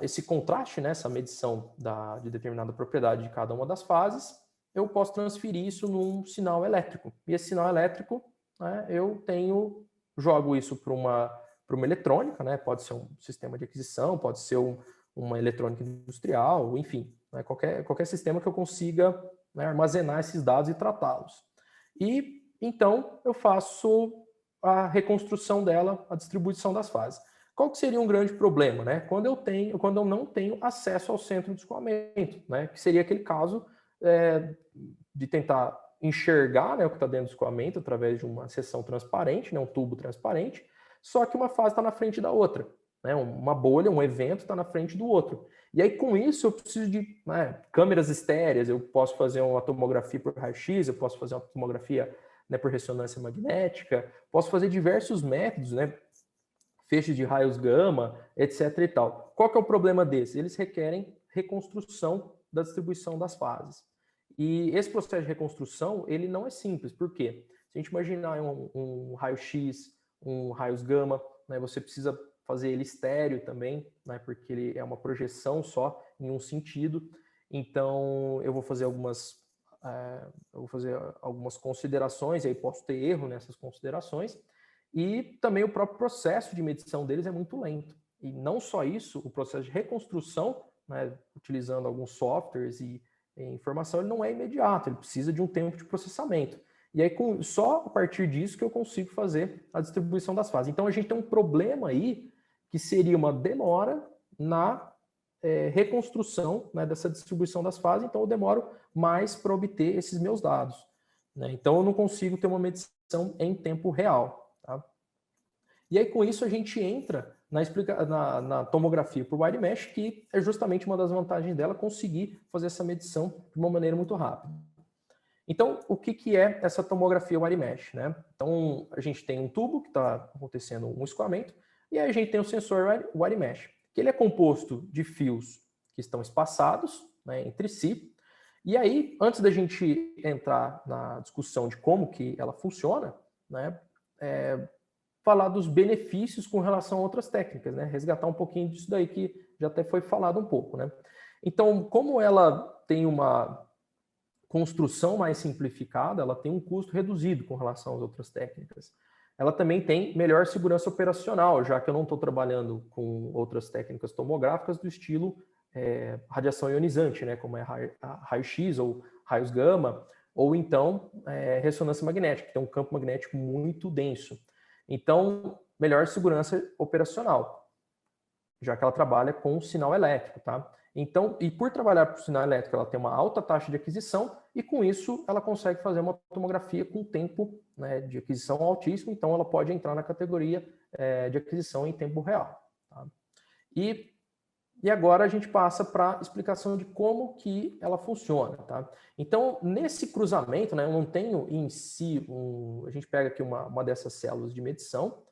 esse contraste, né, essa medição de determinada propriedade de cada uma das fases, eu posso transferir isso num sinal elétrico. E esse sinal elétrico, né, jogo isso para uma eletrônica, né, pode ser um sistema de aquisição, pode ser uma eletrônica industrial, enfim, né, qualquer sistema que eu consiga, né, armazenar esses dados e tratá-los. E então eu faço a reconstrução dela, a distribuição das fases. Qual que seria um grande problema, né? Quando eu não tenho acesso ao centro de escoamento, né? Que seria aquele caso de tentar enxergar, né, o que está dentro do escoamento através de uma seção transparente, né, um tubo transparente, só que uma fase está na frente da outra, né? Uma bolha, um evento está na frente do outro. E aí, com isso, eu preciso de, né, câmeras estéreas, eu posso fazer uma tomografia por raio-x, eu posso fazer uma tomografia, né, por ressonância magnética, posso fazer diversos métodos, né, feixes de raios gama, etc. e tal. Qual que é o problema desses? Eles requerem reconstrução da distribuição das fases. E esse processo de reconstrução, ele não é simples. Por quê? Se a gente imaginar um raio-x, um raios gama, né, você precisa fazer ele estéreo também, né, porque ele é uma projeção só em um sentido. Então, eu vou fazer algumas considerações, aí posso ter erro nessas considerações. E também o próprio processo de medição deles é muito lento. E não só isso, o processo de reconstrução, né, utilizando alguns softwares e informação, ele não é imediato, ele precisa de um tempo de processamento. E aí, só a partir disso que eu consigo fazer a distribuição das fases. Então, a gente tem um problema aí, que seria uma demora na reconstrução, né, dessa distribuição das fases, então eu demoro mais para obter esses meus dados, né? Então, eu não consigo ter uma medição em tempo real. Tá? E aí, com isso, a gente entra na tomografia por wire mesh, que é justamente uma das vantagens dela, conseguir fazer essa medição de uma maneira muito rápida. Então, o que é essa tomografia wire mesh, né? Então, a gente tem um tubo que está acontecendo um escoamento, e aí a gente tem o sensor wire mesh, que ele é composto de fios que estão espaçados, né, entre si. E aí, antes da gente entrar na discussão de como que ela funciona, né, falar dos benefícios com relação a outras técnicas, né? Resgatar um pouquinho disso daí que já até foi falado um pouco, né? Então, como ela tem uma construção mais simplificada, ela tem um custo reduzido com relação às outras técnicas. Ela também tem melhor segurança operacional, já que eu não estou trabalhando com outras técnicas tomográficas do estilo radiação ionizante, né? Como é raio-x ou raios gama, ou então ressonância magnética, que tem um campo magnético muito denso. Então, melhor segurança operacional, já que ela trabalha com sinal elétrico, tá? Então, e por trabalhar com sinal elétrico, ela tem uma alta taxa de aquisição e com isso ela consegue fazer uma tomografia com tempo, né, de aquisição altíssimo, então ela pode entrar na categoria de aquisição em tempo real. Tá? E agora a gente passa para a explicação de como que ela funciona. Tá? Então, nesse cruzamento, né, eu não tenho em si, a gente pega aqui uma dessas células de medição,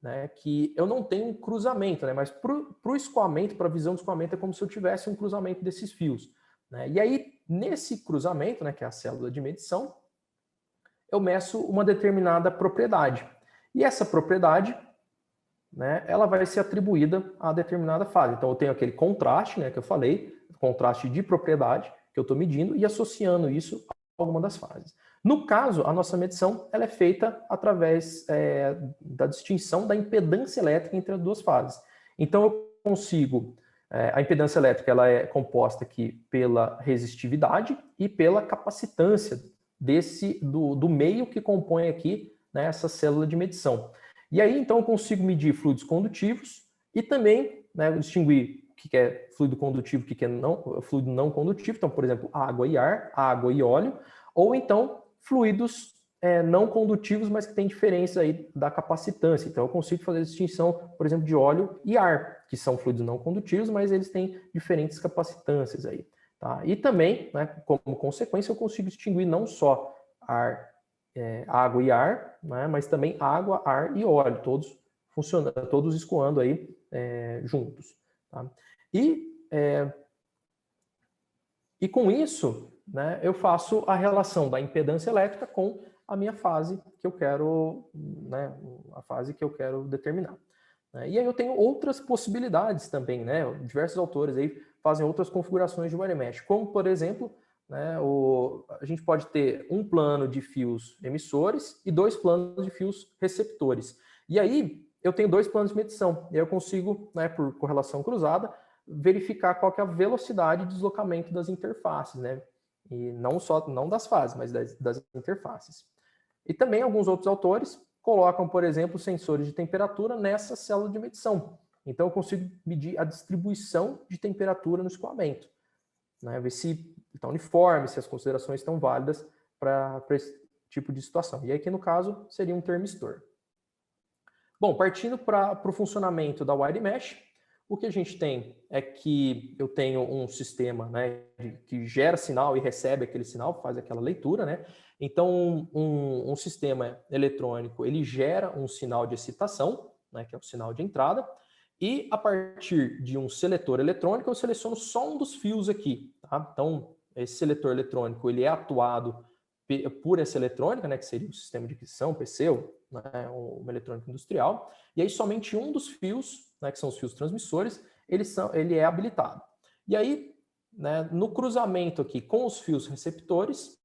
né, que eu não tenho um cruzamento, né, mas para o escoamento, para a visão do escoamento, é como se eu tivesse um cruzamento desses fios. Né? E aí, nesse cruzamento, né, que é a célula de medição, eu meço uma determinada propriedade. E essa propriedade, né, ela vai ser atribuída a determinada fase. Então, eu tenho aquele contraste, né, que eu falei, contraste de propriedade, que eu estou medindo, e associando isso a alguma das fases. No caso, a nossa medição ela é feita através da distinção da impedância elétrica entre as duas fases. Então, eu consigo... a impedância elétrica ela é composta aqui pela resistividade e pela capacitância do meio que compõe aqui, né, essa célula de medição. E aí, então, eu consigo medir fluidos condutivos e também, né, distinguir o que é fluido condutivo e o que é fluido não condutivo. Então, por exemplo, água e ar, água e óleo, ou então fluidos não condutivos, mas que têm diferença aí da capacitância. Então, eu consigo fazer a distinção, por exemplo, de óleo e ar, que são fluidos não condutivos, mas eles têm diferentes capacitâncias aí. Tá? E também, né, como consequência, eu consigo distinguir não só água e ar, né, mas também água, ar e óleo, todos funcionando, todos escoando aí juntos. Tá? E com isso, né, eu faço a relação da impedância elétrica com a minha fase que eu quero, né, a fase que eu quero determinar. E aí eu tenho outras possibilidades também, né? Diversos autores aí fazem outras configurações de wire mesh, como por exemplo, né, a gente pode ter um plano de fios emissores e 2 planos de fios receptores. E aí eu tenho 2 planos de medição, e aí eu consigo, né, por correlação cruzada, verificar qual que é a velocidade de deslocamento das interfaces, né? E não das fases, mas das interfaces. E também alguns outros autores colocam, por exemplo, sensores de temperatura nessa célula de medição. Então, eu consigo medir a distribuição de temperatura no escoamento, né? Ver se está uniforme, se as considerações estão válidas para esse tipo de situação. E aqui, no caso, seria um termistor. Bom, partindo para o funcionamento da wire mesh, o que a gente tem é que eu tenho um sistema, né, que gera sinal e recebe aquele sinal, faz aquela leitura, né? Então, um sistema eletrônico, ele gera um sinal de excitação, né, que é o sinal de entrada, e a partir de um seletor eletrônico, eu seleciono só um dos fios aqui. Tá? Então, esse seletor eletrônico, ele é atuado por essa eletrônica, né, que seria o sistema de aquisição, PC, né, uma eletrônica industrial, e aí somente um dos fios, né, que são os fios transmissores, ele é habilitado. E aí, né, no cruzamento aqui com os fios receptores,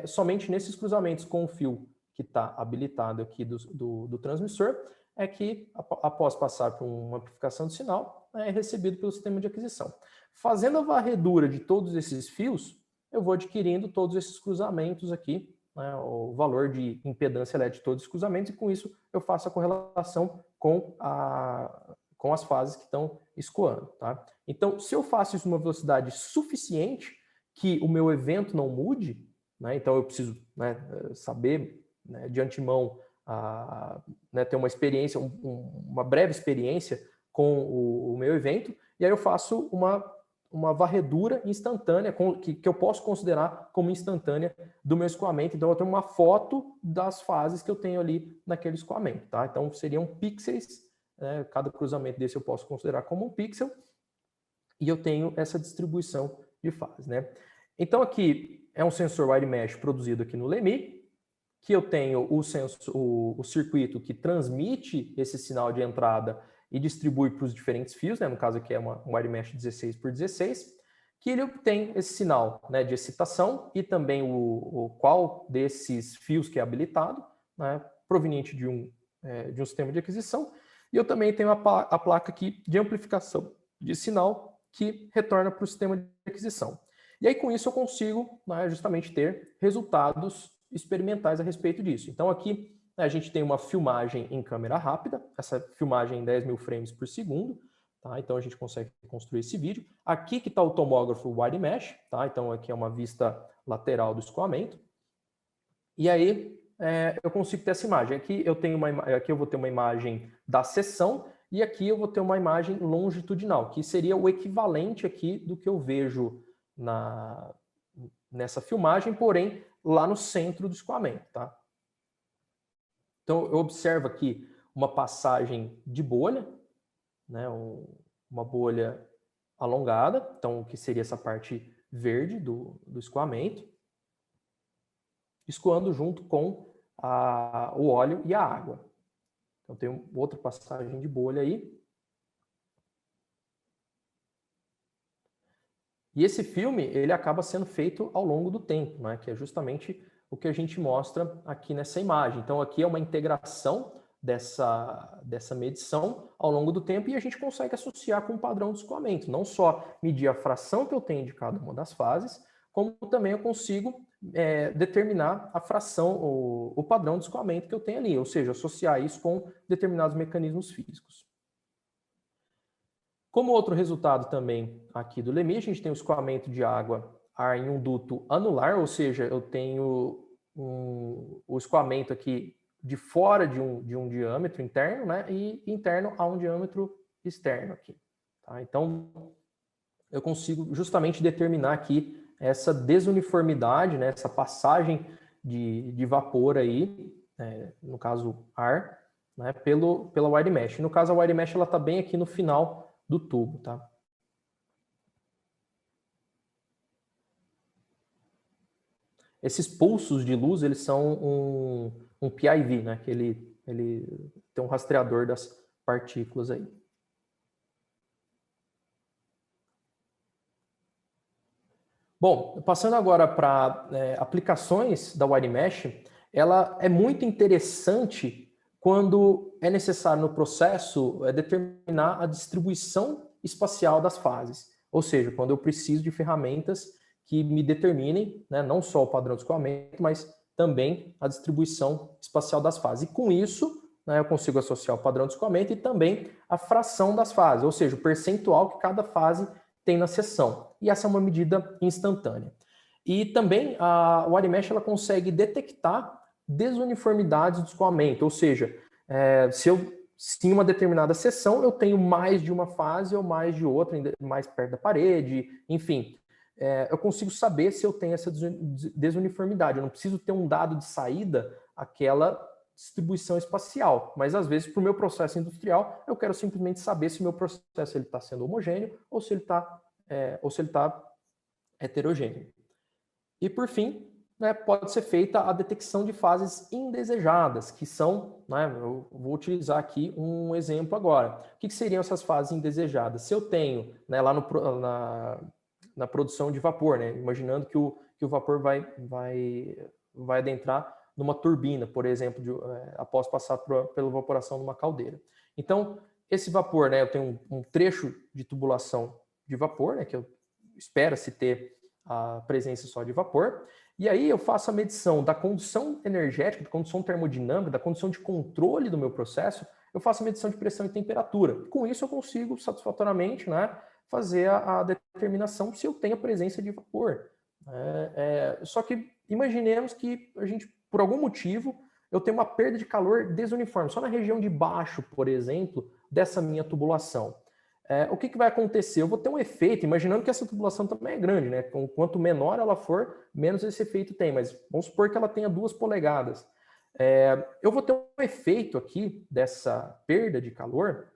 somente nesses cruzamentos com o fio que está habilitado aqui do transmissor, é que, após passar por uma amplificação de sinal, é recebido pelo sistema de aquisição. Fazendo a varredura de todos esses fios, eu vou adquirindo todos esses cruzamentos aqui, né, o valor de impedância elétrica de todos os cruzamentos, e com isso eu faço a correlação com as fases que estão escoando. Tá? Então, se eu faço isso numa velocidade suficiente que o meu evento não mude, né, então eu preciso, né, saber, né, de antemão, né, ter uma experiência, uma breve experiência com o meu evento, e aí eu faço uma varredura instantânea, que eu posso considerar como instantânea do meu escoamento. Então, eu tenho uma foto das fases que eu tenho ali naquele escoamento. Tá? Então, seriam pixels, né? Cada cruzamento desse eu posso considerar como um pixel, e eu tenho essa distribuição de fases. Né? Então, aqui é um sensor wire mesh produzido aqui no LEMI, que eu tenho o circuito que transmite esse sinal de entrada e distribui para os diferentes fios, né? No caso aqui é um wire mesh 16 por 16, que ele obtém esse sinal, né, de excitação e também qual desses fios que é habilitado, né, proveniente de um sistema de aquisição. E eu também tenho a placa aqui de amplificação de sinal que retorna para o sistema de aquisição. E aí com isso eu consigo, né, justamente ter resultados experimentais a respeito disso. Então aqui a gente tem uma filmagem em câmera rápida, essa filmagem em 10.000 frames por segundo, tá? Então a gente consegue construir esse vídeo. Aqui que está o tomógrafo wire mesh, tá? Então aqui é uma vista lateral do escoamento. E aí eu consigo ter essa imagem. Aqui eu vou ter uma imagem da seção e aqui eu vou ter uma imagem longitudinal, que seria o equivalente aqui do que eu vejo nessa filmagem, porém lá no centro do escoamento, tá? Então eu observo aqui uma passagem de bolha, né? Uma bolha alongada, então que seria essa parte verde do escoamento, escoando junto com o óleo e a água. Então tem outra passagem de bolha aí. E esse filme, ele acaba sendo feito ao longo do tempo, né? Que é justamente o que a gente mostra aqui nessa imagem. Então aqui é uma integração dessa medição ao longo do tempo e a gente consegue associar com o padrão de escoamento. Não só medir a fração que eu tenho de cada uma das fases, como também eu consigo determinar a fração, o padrão de escoamento que eu tenho ali, ou seja, associar isso com determinados mecanismos físicos. Como outro resultado também aqui do LEMI, a gente tem o escoamento de água-ar em um duto anular, ou seja, eu tenho o escoamento aqui de fora de um diâmetro interno, né, e interno a um diâmetro externo aqui. Tá? Então, eu consigo justamente determinar aqui essa desuniformidade, né, essa passagem de vapor aí, no caso ar, né, pela wire mesh. No caso, a wire mesh está bem aqui no final do tubo, tá? Esses pulsos de luz, eles são um PIV, né? Que ele tem um rastreador das partículas aí. Bom, passando agora para aplicações da wire mesh, ela é muito interessante quando é necessário no processo determinar a distribuição espacial das fases. Ou seja, quando eu preciso de ferramentas que me determinem, né, não só o padrão de escoamento, mas também a distribuição espacial das fases. E com isso, né, eu consigo associar o padrão de escoamento e também a fração das fases, ou seja, o percentual que cada fase tem na seção. E essa é uma medida instantânea. E também a wire mesh ela consegue detectar desuniformidades do escoamento, ou seja, se em uma determinada seção eu tenho mais de uma fase ou mais de outra, mais perto da parede, enfim, eu consigo saber se eu tenho essa desuniformidade. Eu não preciso ter um dado de saída àquela distribuição espacial, mas às vezes para o meu processo industrial eu quero simplesmente saber se o meu processo está sendo homogêneo ou se ele está heterogêneo. E por fim, né, pode ser feita a detecção de fases indesejadas, que são, né, eu vou utilizar aqui um exemplo agora. O que seriam essas fases indesejadas? Se eu tenho, né, lá na produção de vapor, né, imaginando que o vapor vai adentrar numa turbina, por exemplo, após passar pela evaporação numa caldeira. Então, esse vapor, né, eu tenho um trecho de tubulação de vapor, né, que eu espera-se ter a presença só de vapor, e aí eu faço a medição da condição energética, da condição termodinâmica, da condição de controle do meu processo, eu faço a medição de pressão e temperatura. Com isso eu consigo satisfatoriamente, né, fazer a determinação se eu tenho a presença de vapor. Só que imaginemos que a gente, por algum motivo, eu tenho uma perda de calor desuniforme, só na região de baixo, por exemplo, dessa minha tubulação. O que vai acontecer? Eu vou ter um efeito, imaginando que essa tubulação também é grande, né? Quanto menor ela for, menos esse efeito tem, mas vamos supor que ela tenha 2 polegadas. Eu vou ter um efeito aqui dessa perda de calor,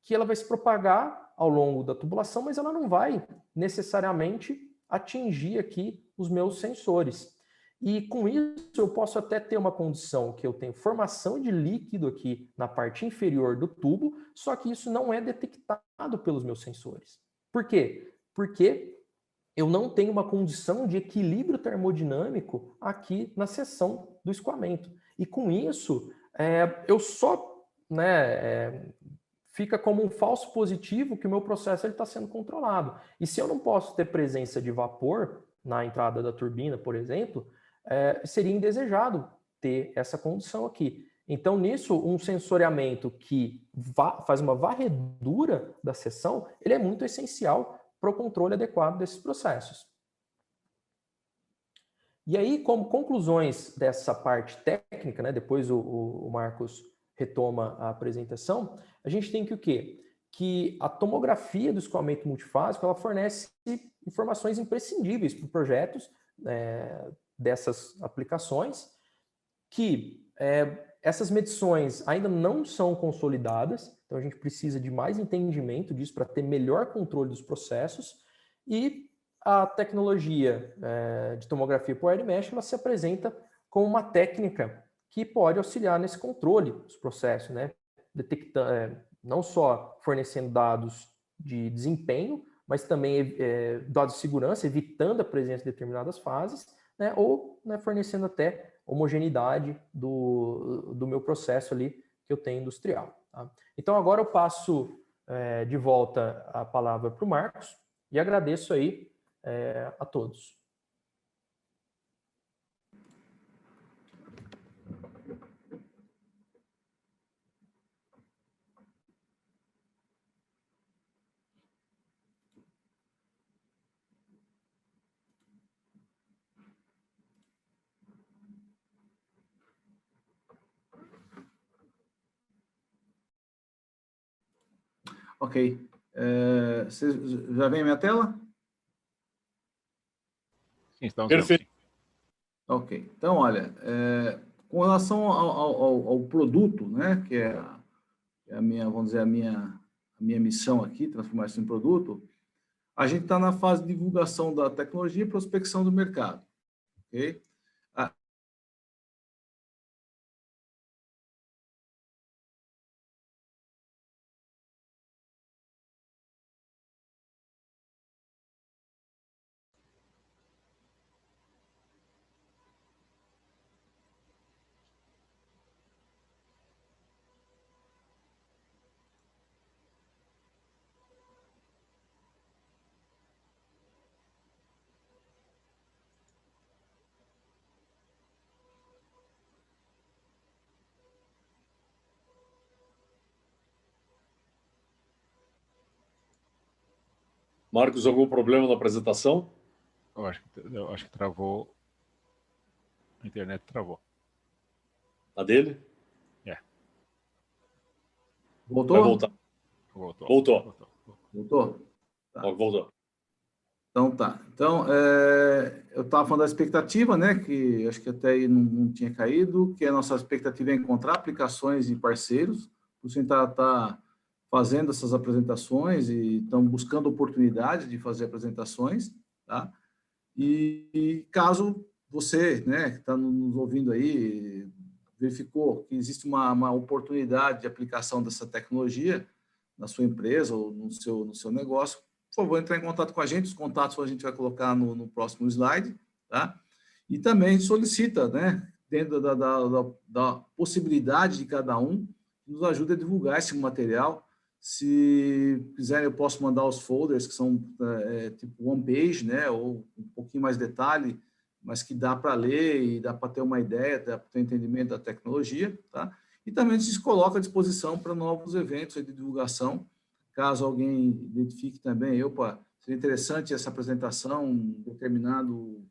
que ela vai se propagar ao longo da tubulação, mas ela não vai necessariamente atingir aqui os meus sensores. E com isso eu posso até ter uma condição que eu tenho formação de líquido aqui na parte inferior do tubo, só que isso não é detectado pelos meus sensores. Por quê? Porque eu não tenho uma condição de equilíbrio termodinâmico aqui na seção do escoamento. E com isso, eu só, né, fica como um falso positivo que o meu processo está sendo controlado. E se eu não posso ter presença de vapor na entrada da turbina, por exemplo, seria indesejado ter essa condição aqui. Então, nisso, um sensoriamento que faz uma varredura da seção, ele é muito essencial para o controle adequado desses processos. E aí, como conclusões dessa parte técnica, né, depois o Marcos retoma a apresentação, a gente tem que o quê? Que a tomografia do escoamento multifásico, ela fornece informações imprescindíveis para projetos dessas aplicações, que essas medições ainda não são consolidadas, então a gente precisa de mais entendimento disso para ter melhor controle dos processos, e a tecnologia de tomografia por wire mesh, ela se apresenta como uma técnica que pode auxiliar nesse controle dos processos, né? Detectando, não só fornecendo dados de desempenho, mas também dados de segurança, evitando a presença de determinadas fases, né? Ou, né, fornecendo até homogeneidade do meu processo ali que eu tenho industrial. Tá? Então, agora eu passo de volta a palavra para o Marcos e agradeço aí a todos. Ok. Vocês já vem a minha tela? Sim, estamos Perfeito. vendo, sim. Ok. Então, olha, com relação ao produto, né, que é a minha, vamos dizer, a minha missão aqui, transformar isso em produto, a gente está na fase de divulgação da tecnologia e prospecção do mercado. Ok? Marcos, algum problema na apresentação? Eu acho que travou. A internet travou. A dele? Voltou? Vai voltar. Voltou. Voltou. Voltou? Tá. Voltou. Então, tá. Então, eu estava falando da expectativa, né, que acho que até aí não tinha caído, que a nossa expectativa é encontrar aplicações e parceiros. Por isso, a gente está fazendo essas apresentações e estamos buscando oportunidades de fazer apresentações, tá? E caso você, né, que está nos ouvindo aí, verificou que existe uma oportunidade de aplicação dessa tecnologia na sua empresa ou no seu negócio, por favor, entre em contato com a gente. Os contatos a gente vai colocar no próximo slide, tá? E também solicita, né, dentro da possibilidade de cada um, nos ajude a divulgar esse material. Se quiserem, eu posso mandar os folders, que são tipo one page, né, ou um pouquinho mais detalhe, mas que dá para ler e dá para ter uma ideia, dá para ter um entendimento da tecnologia, tá? E também a gente se coloca à disposição para novos eventos de divulgação, caso alguém identifique também, opa, seria interessante essa apresentação em determinado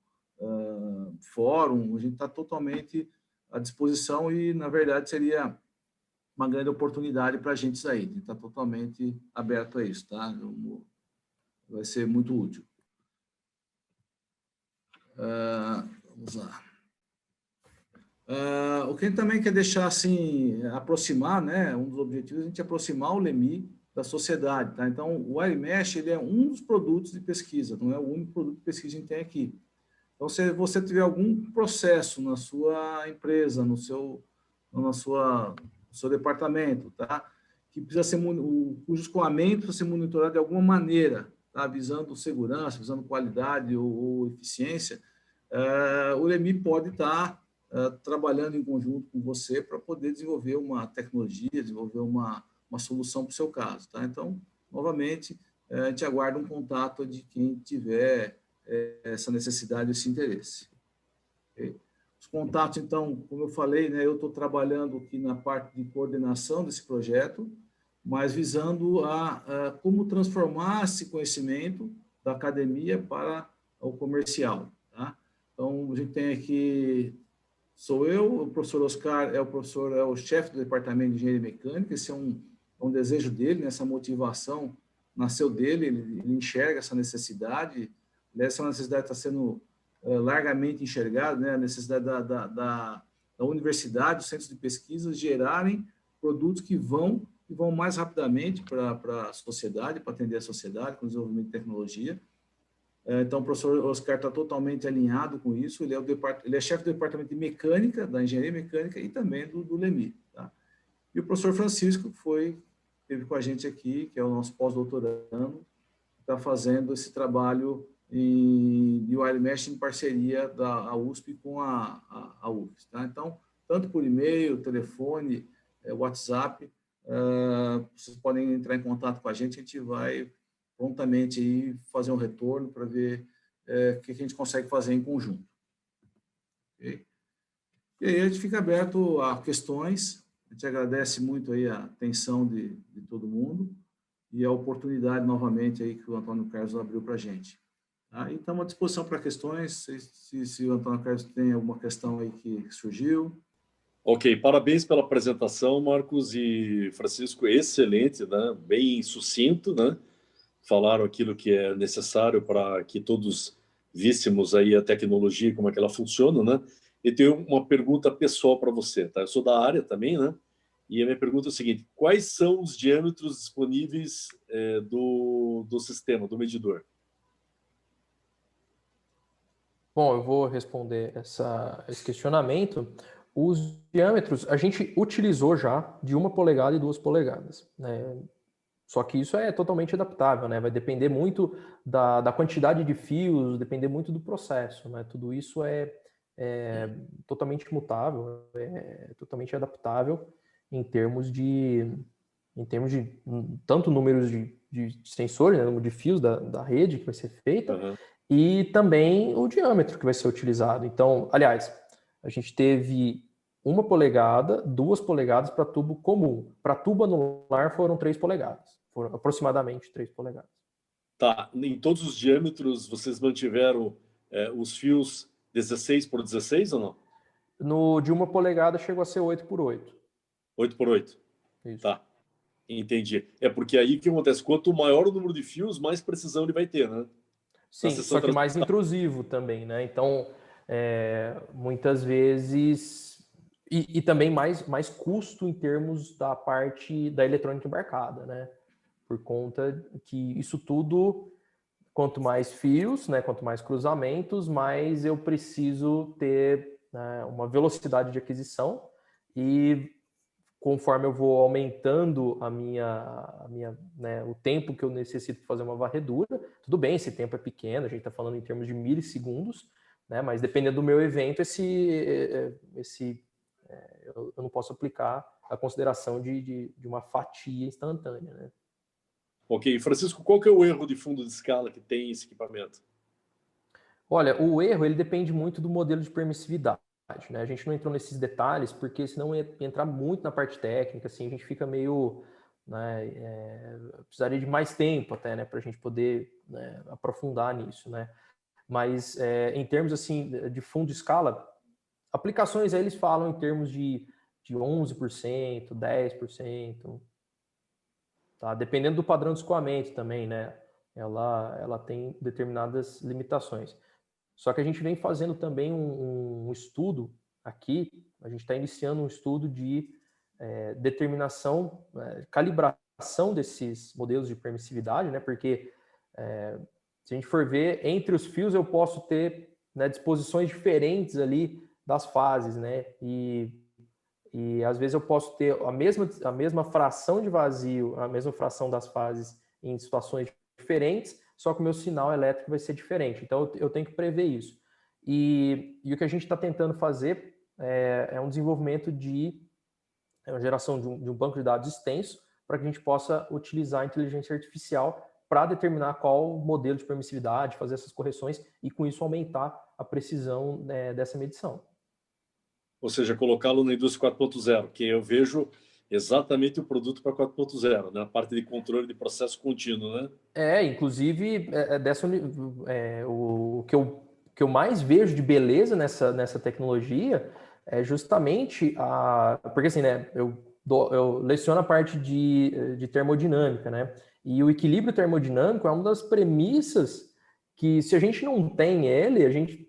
fórum, a gente está totalmente à disposição e, na verdade, seria uma grande oportunidade para a gente sair. A gente está totalmente aberto a isso, tá? Vai ser muito útil. Vamos lá. O que a gente também quer deixar, assim, aproximar, né? Um dos objetivos é a gente aproximar o LEMI da sociedade, tá? Então, o wire mesh, ele é um dos produtos de pesquisa, não é o único produto de pesquisa que a gente tem aqui. Então, se você tiver algum processo na sua empresa, no seu departamento, tá? Que precisa ser, cujo escoamento precisa ser monitorado de alguma maneira, tá? Visando segurança, visando qualidade ou eficiência, o LEMI pode estar trabalhando em conjunto com você para poder desenvolver uma tecnologia, desenvolver uma solução para o seu caso, tá? Então, novamente, a gente aguarda um contato de quem tiver essa necessidade, esse interesse. Okay? Os contatos, então, como eu falei, né, eu estou trabalhando aqui na parte de coordenação desse projeto, mas visando como transformar esse conhecimento da academia para o comercial. Tá? Então, a gente tem aqui, sou eu, o professor Oscar é o chefe do departamento de engenharia mecânica, esse é um desejo dele, né? Essa motivação nasceu dele, ele enxerga essa necessidade, essa necessidade está sendo largamente enxergada, né? A necessidade da universidade, dos centros de pesquisa gerarem produtos que vão mais rapidamente para a sociedade, para atender a sociedade com o desenvolvimento de tecnologia. Então, o professor Oscar está totalmente alinhado com isso, ele é chefe do departamento de mecânica, da engenharia mecânica e também do LEMI. Tá? E o professor Francisco esteve com a gente aqui, que é o nosso pós-doutorando, está fazendo esse trabalho de wire mesh em parceria da USP com a UFES. Tá? Então, tanto por e-mail, telefone, WhatsApp, vocês podem entrar em contato com a gente vai prontamente aí fazer um retorno para ver o que a gente consegue fazer em conjunto. Okay? E aí a gente fica aberto a questões, a gente agradece muito aí a atenção de todo mundo e a oportunidade novamente aí que o Antônio Carlos abriu para a gente. Tá? E estamos à disposição para questões, se o Antônio Carlos tem alguma questão aí que surgiu. Ok, parabéns pela apresentação, Marcos e Francisco, excelente, né? Bem sucinto, né? Falaram aquilo que é necessário para que todos víssemos aí a tecnologia, como é que ela funciona, né? E tenho uma pergunta pessoal para você, tá? Eu sou da área também, né? E a minha pergunta é o seguinte: quais são os diâmetros disponíveis do sistema, do medidor? Bom, eu vou responder esse questionamento. Os diâmetros, a gente utilizou já de 1 polegada e 2 polegadas, né? Só que isso é totalmente adaptável, né? Vai depender muito da quantidade de fios, depender muito do processo, né? Tudo isso é totalmente mutável, é totalmente adaptável em termos de tanto números de sensores, né? Número de fios da rede que vai ser feita, e também o diâmetro que vai ser utilizado. Então, aliás, a gente teve 1 polegada, 2 polegadas para tubo comum. Para tubo anular foram 3 polegadas. Foram aproximadamente 3 polegadas. Tá. Em todos os diâmetros, vocês mantiveram os fios 16 por 16 ou não? De 1 polegada chegou a ser 8 por 8. 8 por 8. Isso. Tá. Entendi. É porque aí o que acontece? Quanto maior o número de fios, mais precisão ele vai ter, né? Sim, só que mais intrusivo também, né? Então, muitas vezes... E também mais custo em termos da parte da eletrônica embarcada, né? Por conta que isso tudo, quanto mais fios, né, quanto mais cruzamentos, mais eu preciso ter, né, uma velocidade de aquisição, e conforme eu vou aumentando né, o tempo que eu necessito para fazer uma varredura, tudo bem, esse tempo é pequeno, a gente está falando em termos de milissegundos, né, mas dependendo do meu evento, eu não posso aplicar a consideração de uma fatia instantânea, né? Ok. Francisco, qual que é o erro de fundo de escala que tem esse equipamento? Olha, o erro ele depende muito do modelo de permissividade, né? A gente não entrou nesses detalhes porque senão ia entrar muito na parte técnica, assim, a gente fica meio... né, precisaria de mais tempo até, né, para a gente poder, né, aprofundar nisso, né? Mas em termos assim de fundo de escala, aplicações aí eles falam em termos de 11%, 10%, tá? Dependendo do padrão de escoamento também, né? Ela tem determinadas limitações. Só que a gente vem fazendo também um estudo aqui, a gente está iniciando um estudo de determinação, calibração desses modelos de permissividade, né? Porque se a gente for ver, entre os fios eu posso ter, né, disposições diferentes ali das fases, né? E às vezes eu posso ter a mesma fração de vazio, a mesma fração das fases em situações diferentes, só que o meu sinal elétrico vai ser diferente. Então eu tenho que prever isso. E o que a gente está tentando fazer é um desenvolvimento uma geração de um banco de dados extenso para que a gente possa utilizar a inteligência artificial para determinar qual modelo de permissividade, fazer essas correções e com isso aumentar a precisão dessa medição. Ou seja, colocá-lo na indústria 4.0, que eu vejo exatamente o produto para 4.0, né? A parte de controle de processo contínuo, né? Inclusive, o que que eu mais vejo de beleza nessa tecnologia é justamente porque assim, né, eu leciono a parte de termodinâmica, né? E o equilíbrio termodinâmico é uma das premissas que, se a gente não tem ele, a gente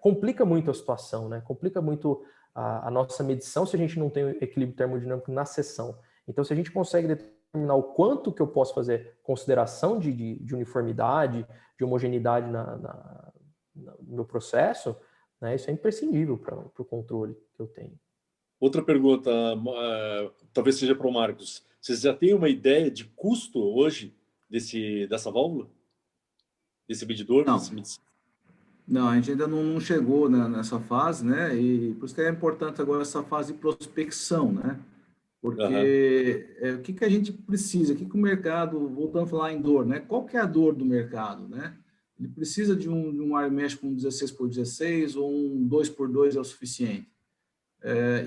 complica muito a situação, né? Complica muito a nossa medição se a gente não tem o equilíbrio termodinâmico na seção. Então, se a gente consegue determinar o quanto que eu posso fazer consideração de uniformidade, de homogeneidade no meu processo, né? Isso é imprescindível para o controle que eu tenho. Outra pergunta, talvez seja para o Marcos. Vocês já têm uma ideia de custo hoje dessa válvula? Desse medidor? Não. Não, a gente ainda não chegou nessa fase, né? E por isso que é importante agora essa fase de prospecção, né? Porque o que a gente precisa? O que o mercado, voltando a falar em dor, né? Qual que é a dor do mercado, né? Ele precisa de um ar mesh com 16x16 ou um 2x2 é o suficiente.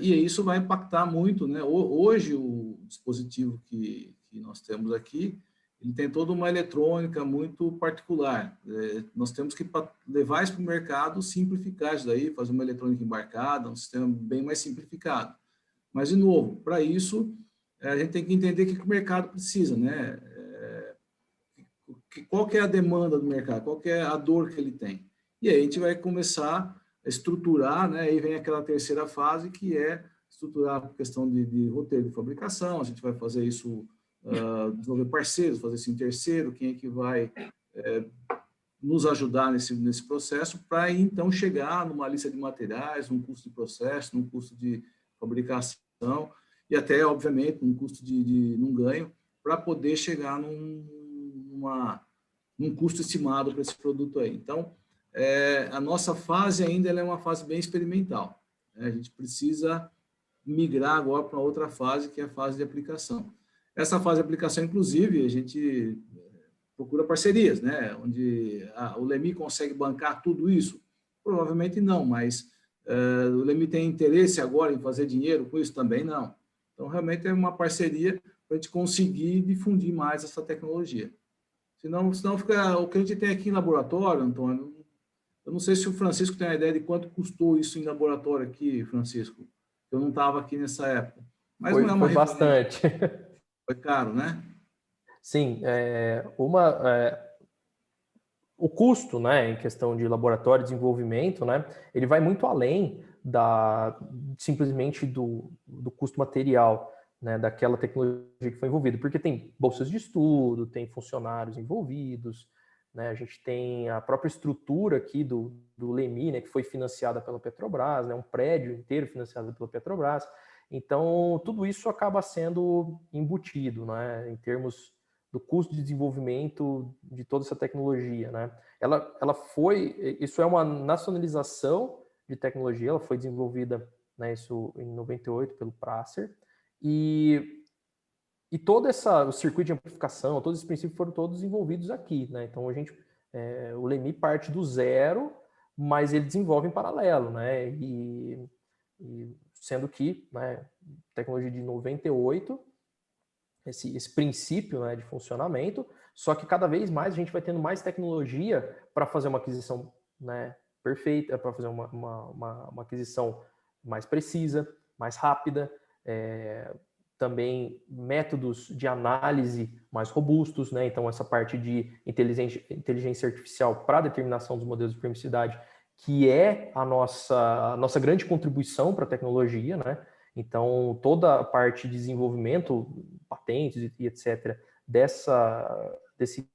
E isso vai impactar muito, né? Hoje, o dispositivo que nós temos aqui, ele tem toda uma eletrônica muito particular. Nós temos que levar isso para o mercado, simplificar isso daí, fazer uma eletrônica embarcada, um sistema bem mais simplificado. Mas, de novo, para isso, a gente tem que entender o que o mercado precisa, né? Qual que é a demanda do mercado, qual que é a dor que ele tem. E aí a gente vai começar a estruturar, né? Aí vem aquela terceira fase, que é estruturar a questão de roteiro de fabricação. A gente vai fazer isso, desenvolver parceiros, fazer isso em terceiro, quem é que vai nos ajudar nesse processo, para então chegar numa lista de materiais, num custo de processo, num custo de fabricação e até, obviamente, num custo num ganho, para poder chegar num custo estimado para esse produto aí. Então, a nossa fase ainda é uma fase bem experimental, né? A gente precisa migrar agora para outra fase, que é a fase de aplicação. Essa fase de aplicação, inclusive, a gente procura parcerias, né? Onde o LEMI consegue bancar tudo isso? Provavelmente não, mas o LEMI tem interesse agora em fazer dinheiro com isso? Também não. Então, realmente é uma parceria para a gente conseguir difundir mais essa tecnologia. Senão fica o que a gente tem aqui em laboratório, Antônio. Eu não sei se o Francisco tem uma ideia de quanto custou isso em laboratório aqui, Francisco. Eu não estava aqui nessa época. Mas não é uma foi bastante. Foi caro, né? Sim, o custo, né, em questão de laboratório de desenvolvimento, né, ele vai muito além simplesmente do custo material, né, daquela tecnologia que foi envolvida, porque tem bolsas de estudo, tem funcionários envolvidos, né, a gente tem a própria estrutura aqui do LEMI, né, que foi financiada pela Petrobras, né, um prédio inteiro financiado pela Petrobras. Então, tudo isso acaba sendo embutido, né, em termos do custo de desenvolvimento de toda essa tecnologia, né? Isso é uma nacionalização de tecnologia, ela foi desenvolvida, né, isso em 98 pelo Pracer, e todo o circuito de amplificação, todos esses princípios foram todos desenvolvidos aqui, né? Então o LEMI parte do zero, mas ele desenvolve em paralelo, né? E sendo que, né, tecnologia de 98, esse princípio, né, de funcionamento, só que cada vez mais a gente vai tendo mais tecnologia para fazer uma aquisição, né, perfeita, para fazer uma aquisição mais precisa, mais rápida, também métodos de análise mais robustos, né? Então essa parte de inteligência artificial para determinação dos modelos de permissividade, que é a nossa grande contribuição para a tecnologia, né? Então, toda a parte de desenvolvimento, patentes e etc., desse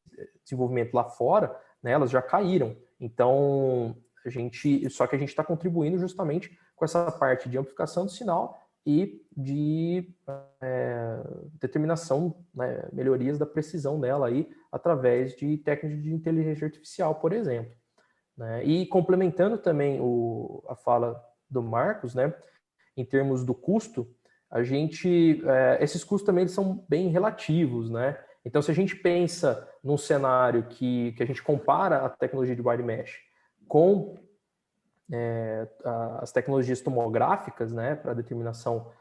desenvolvimento lá fora, né, elas já caíram. Então, só que a gente está contribuindo justamente com essa parte de amplificação do sinal e de determinação, né, melhorias da precisão dela aí, através de técnicas de inteligência artificial, por exemplo, né? E complementando também a fala do Marcos, né, em termos do custo, esses custos também eles são bem relativos, né? Então, se a gente pensa num cenário que a gente compara a tecnologia de wide mesh com as tecnologias tomográficas, né, para determinação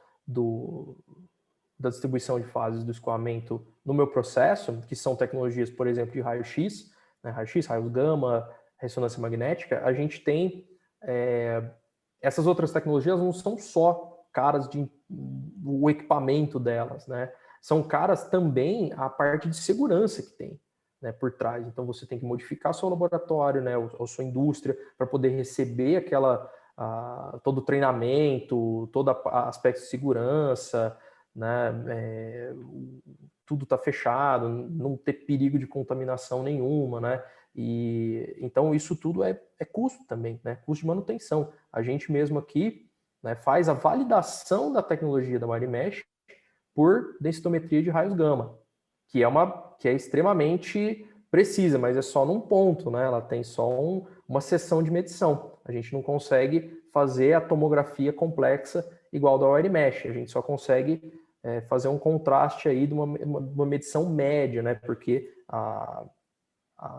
da distribuição de fases do escoamento no meu processo, que são tecnologias, por exemplo, de raio-x, né, raio-x, raios gama, ressonância magnética, a gente tem essas outras tecnologias não são só caras o equipamento delas, né? São caras também a parte de segurança que tem, né, por trás. Então você tem que modificar seu laboratório, né, ou sua indústria para poder receber todo o treinamento, todo aspecto de segurança, né? Tudo está fechado, não ter perigo de contaminação nenhuma, né? E então isso tudo é custo também, né? Custo de manutenção. A gente mesmo aqui, né, faz a validação da tecnologia da Marimesh por densitometria de raios gama, que é extremamente precisa, mas é só num ponto, né? Ela tem só uma seção de medição. A gente não consegue fazer a tomografia complexa igual da Wiremesh. A gente só consegue fazer um contraste aí de uma medição média, né? Porque a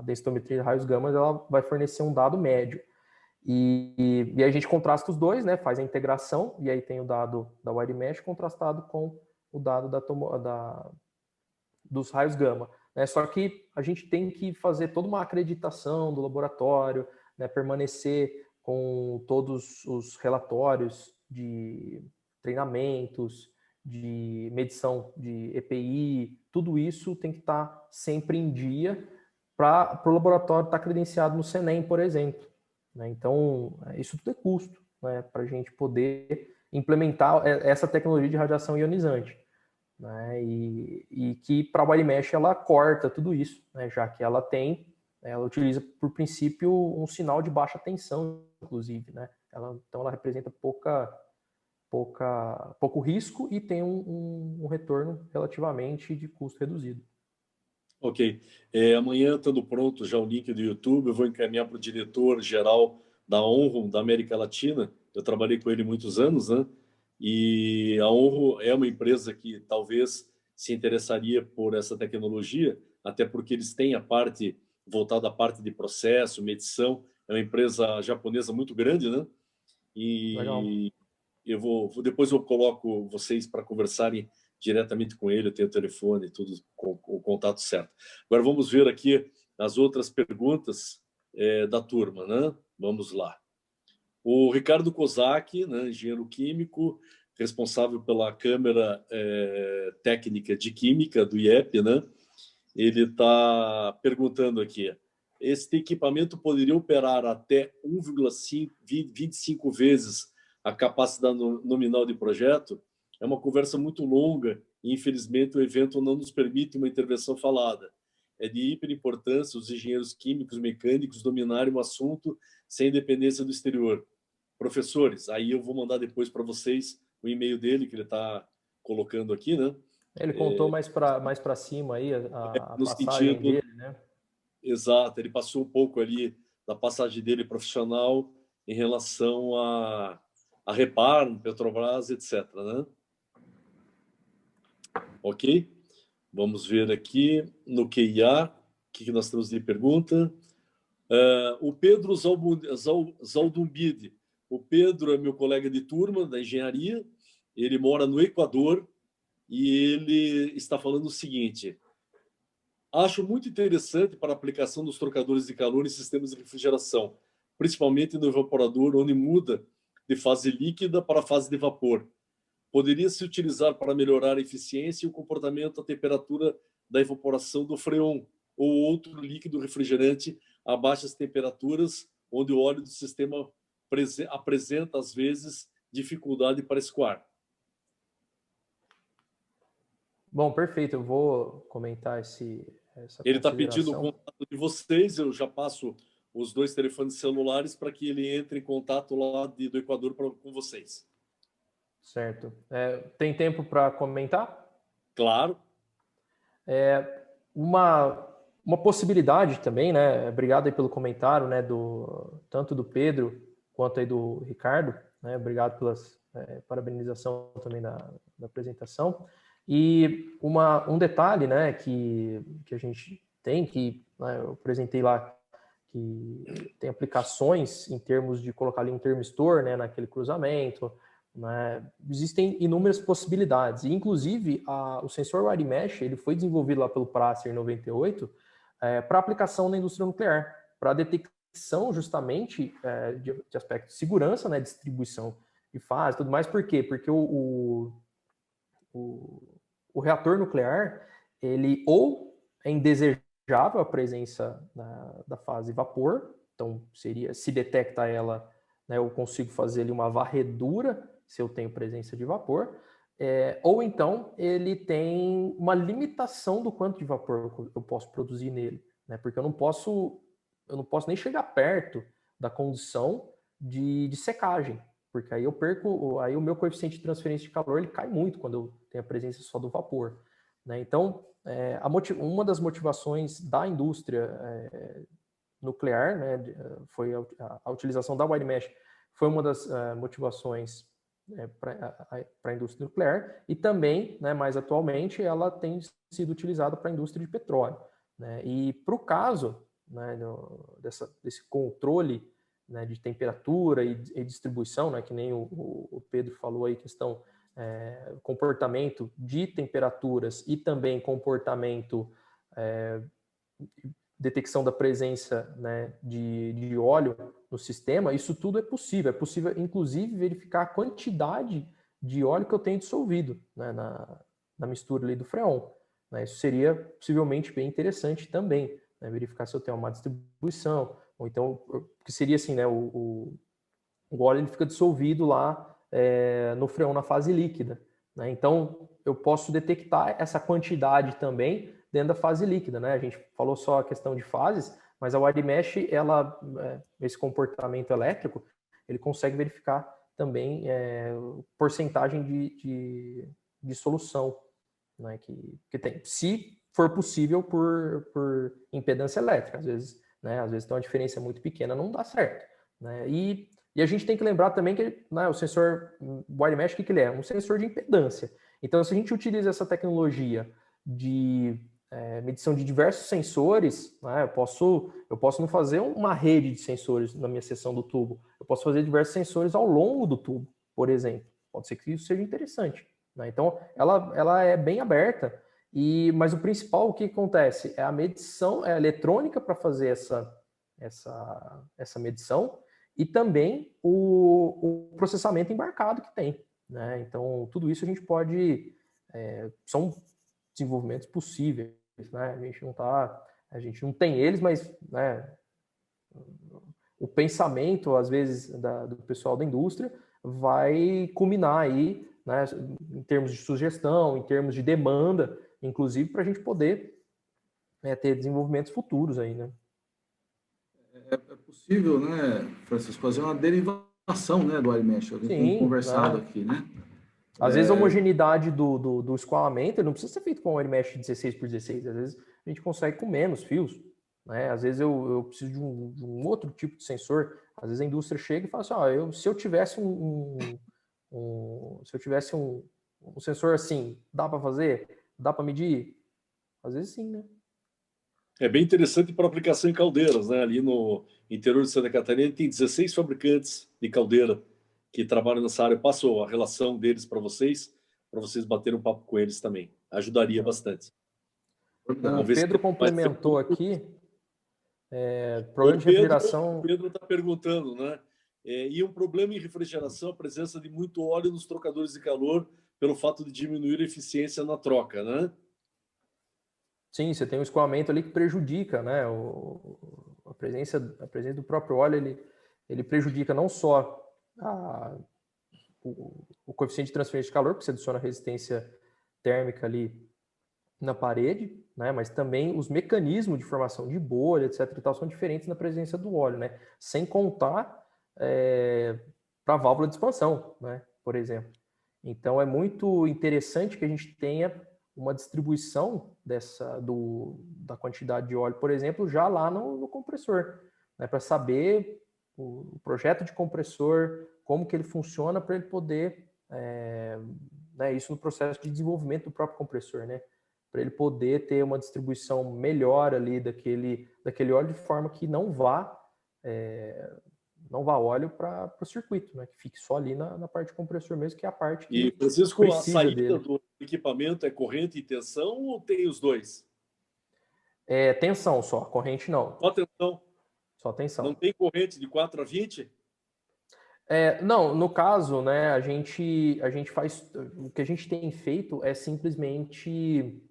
densitometria de raios gama ela vai fornecer um dado médio. E a gente contrasta os dois, né? Faz a integração e aí tem o dado da Wiremesh contrastado com o dado dos raios gama. Né? Só que a gente tem que fazer toda uma acreditação do laboratório, né? Permanecer com todos os relatórios de treinamentos, de medição de EPI, tudo isso tem que estar sempre em dia para o laboratório estar credenciado no CENEM, por exemplo. Né? Então, isso tudo é custo, né? Para a gente poder implementar essa tecnologia de radiação ionizante. Né? E que para a Wiremesh ela corta tudo isso, né? Já que ela utiliza por princípio um sinal de baixa tensão, inclusive, né? Então ela representa pouco risco e tem um retorno relativamente de custo reduzido. Ok. Amanhã, estando pronto já o link do YouTube, eu vou encaminhar para o diretor-geral da Onrum da América Latina. Eu trabalhei com ele muitos anos, né? E a Onrum é uma empresa que talvez se interessaria por essa tecnologia, até porque eles têm a parte voltada à parte de processo, medição. É uma empresa japonesa muito grande, né? E Legal. depois eu coloco vocês para conversarem diretamente com ele, eu tenho o telefone e tudo, com o contato certo. Agora vamos ver aqui as outras perguntas da turma, né? Vamos lá. O Ricardo Kozak, né, engenheiro químico, responsável pela Câmara Técnica de Química do IEP, né? Ele está perguntando aqui, este equipamento poderia operar até 1,25 vezes a capacidade nominal de projeto? É uma conversa muito longa e, infelizmente, o evento não nos permite uma intervenção falada. É de hiperimportância os engenheiros químicos, mecânicos dominarem o assunto sem dependência do exterior. Professores, aí eu vou mandar depois para vocês o e-mail dele, que ele está colocando aqui, né? Ele contou mais para cima aí a no passagem sentido, dele, né? Exato, ele passou um pouco ali da passagem dele profissional em relação a Repar, Petrobras, etc. Né? Ok? Vamos ver aqui no QIA, o que nós temos de pergunta. O Pedro Zaldumbide. O Pedro é meu colega de turma da engenharia, ele mora no Equador e ele está falando o seguinte: acho muito interessante para a aplicação dos trocadores de calor em sistemas de refrigeração, principalmente no evaporador, onde muda de fase líquida para fase de vapor. Poderia se utilizar para melhorar a eficiência e o comportamento à temperatura da evaporação do freon ou outro líquido refrigerante a baixas temperaturas, onde o óleo do sistema apresenta, às vezes, dificuldade para escoar. Bom, perfeito. Eu vou comentar essa Ele está pedindo o contato de vocês, eu já passo os 2 telefones celulares para que ele entre em contato lá do Equador com vocês. Certo. Tem tempo para comentar? Claro. Uma possibilidade também, né? Obrigado aí pelo comentário, né? Tanto do Pedro quanto aí do Ricardo, né? Obrigado pelas parabenização também da apresentação. E um detalhe, né? Que a gente tem, né, eu apresentei lá, que tem aplicações em termos de colocar ali um termistor, né? Naquele cruzamento. Né? Existem inúmeras possibilidades, e inclusive o sensor Wiremesh ele foi desenvolvido lá pelo Pracer em 98 para aplicação na indústria nuclear, para medição justamente de aspecto de segurança, né, distribuição de fase, tudo mais. Por quê? Porque o reator nuclear, ele ou é indesejável a presença da fase vapor, então se detecta ela, né, eu consigo fazer ali uma varredura se eu tenho presença de vapor, ou então ele tem uma limitação do quanto de vapor eu posso produzir nele, né, porque eu não posso nem chegar perto da condição de secagem, porque aí eu perco, aí o meu coeficiente de transferência de calor ele cai muito quando eu tenho a presença só do vapor, né? Então, uma das motivações da indústria nuclear, né, foi a utilização da wide mesh, foi uma das motivações para a indústria nuclear, e também, né, mais atualmente, ela tem sido utilizada para a indústria de petróleo, né? E para o caso, né, desse controle, né, de temperatura e distribuição, né, que nem o Pedro falou aí, questão comportamento de temperaturas e também comportamento, detecção da presença, né, de óleo no sistema, isso tudo é possível inclusive verificar a quantidade de óleo que eu tenho dissolvido, né, na mistura ali do freon, né? Isso seria possivelmente bem interessante também, né, verificar se eu tenho uma má distribuição, ou então, que seria assim, né, o óleo ele fica dissolvido lá no freon na fase líquida, né? Então eu posso detectar essa quantidade também dentro da fase líquida, né? A gente falou só a questão de fases, mas a wide mesh, esse comportamento elétrico, ele consegue verificar também porcentagem de solução, né, que tem, se for possível por impedância elétrica, às vezes tem uma diferença muito pequena, não dá certo, né? E a gente tem que lembrar também que, né, o sensor wide mesh, o que ele é? Um sensor de impedância. Então, se a gente utiliza essa tecnologia de medição de diversos sensores, né, eu posso não fazer uma rede de sensores na minha seção do tubo, eu posso fazer diversos sensores ao longo do tubo, por exemplo. Pode ser que isso seja interessante, né? Então, ela é bem aberta, mas o principal, o que acontece? É a medição, é a eletrônica para fazer essa medição, e também o processamento embarcado que tem, né? Então, tudo isso a gente pode... são desenvolvimentos possíveis, né? A gente não tem eles, mas, né, o pensamento, às vezes, do pessoal da indústria vai culminar aí, né, em termos de sugestão, em termos de demanda, inclusive para a gente poder ter desenvolvimentos futuros aí, né? É possível, né, Francisco, fazer uma derivação, né, do wide mesh, a gente tem conversado aqui, né? Às vezes a homogeneidade do escoamento ele não precisa ser feito com um wide mesh 16x16, às vezes a gente consegue com menos fios, né? Às vezes eu preciso de um outro tipo de sensor, às vezes a indústria chega e fala assim, se eu tivesse um sensor assim, dá para fazer? Dá para medir? Às vezes sim, né? É bem interessante para aplicação em caldeiras, né? Ali no interior de Santa Catarina tem 16 fabricantes de caldeira que trabalham nessa área. Eu passo a relação deles para vocês baterem um papo com eles também. Ajudaria bastante. O Pedro complementou aqui. Problema de refrigeração. O Pedro está perguntando, né? E um problema em refrigeração, a presença de muito óleo nos trocadores de calor, pelo fato de diminuir a eficiência na troca, né? Sim, você tem um escoamento ali que prejudica, né? A presença do próprio óleo, ele prejudica não só o coeficiente de transferência de calor, porque você adiciona resistência térmica ali na parede, né? Mas também os mecanismos de formação de bolha, etc. e tal, são diferentes na presença do óleo, né? Sem contar para a válvula de expansão, né? Por exemplo. Então é muito interessante que a gente tenha uma distribuição da quantidade de óleo, por exemplo, já lá no compressor, né? Para saber o projeto de compressor, como que ele funciona para ele poder, né, isso no processo de desenvolvimento do próprio compressor, né? Para ele poder ter uma distribuição melhor ali daquele óleo de forma que não vá óleo para o circuito, né? Que fique só ali na parte de compressor mesmo, que é a parte que e, Francisco, precisa a saída dele. do equipamento é corrente e tensão ou tem os dois? Tensão só, corrente não. Só tensão? Só tensão. Não tem corrente de 4 a 20? Não, no caso, né, a gente faz... O que a gente tem feito é simplesmente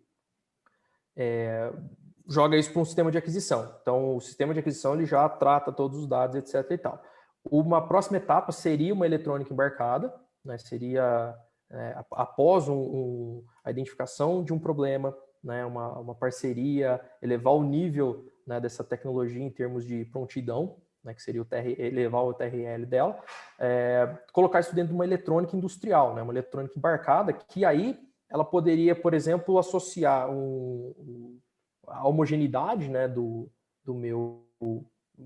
joga isso para um sistema de aquisição. Então, o sistema de aquisição ele já trata todos os dados, etc. e tal. Uma próxima etapa seria uma eletrônica embarcada, né, seria após a identificação de um problema, né, uma parceria, elevar o nível, né, dessa tecnologia em termos de prontidão, né, que seria elevar o TRL dela, colocar isso dentro de uma eletrônica industrial, né, uma eletrônica embarcada, que aí ela poderia, por exemplo, associar a homogeneidade, né, do meu...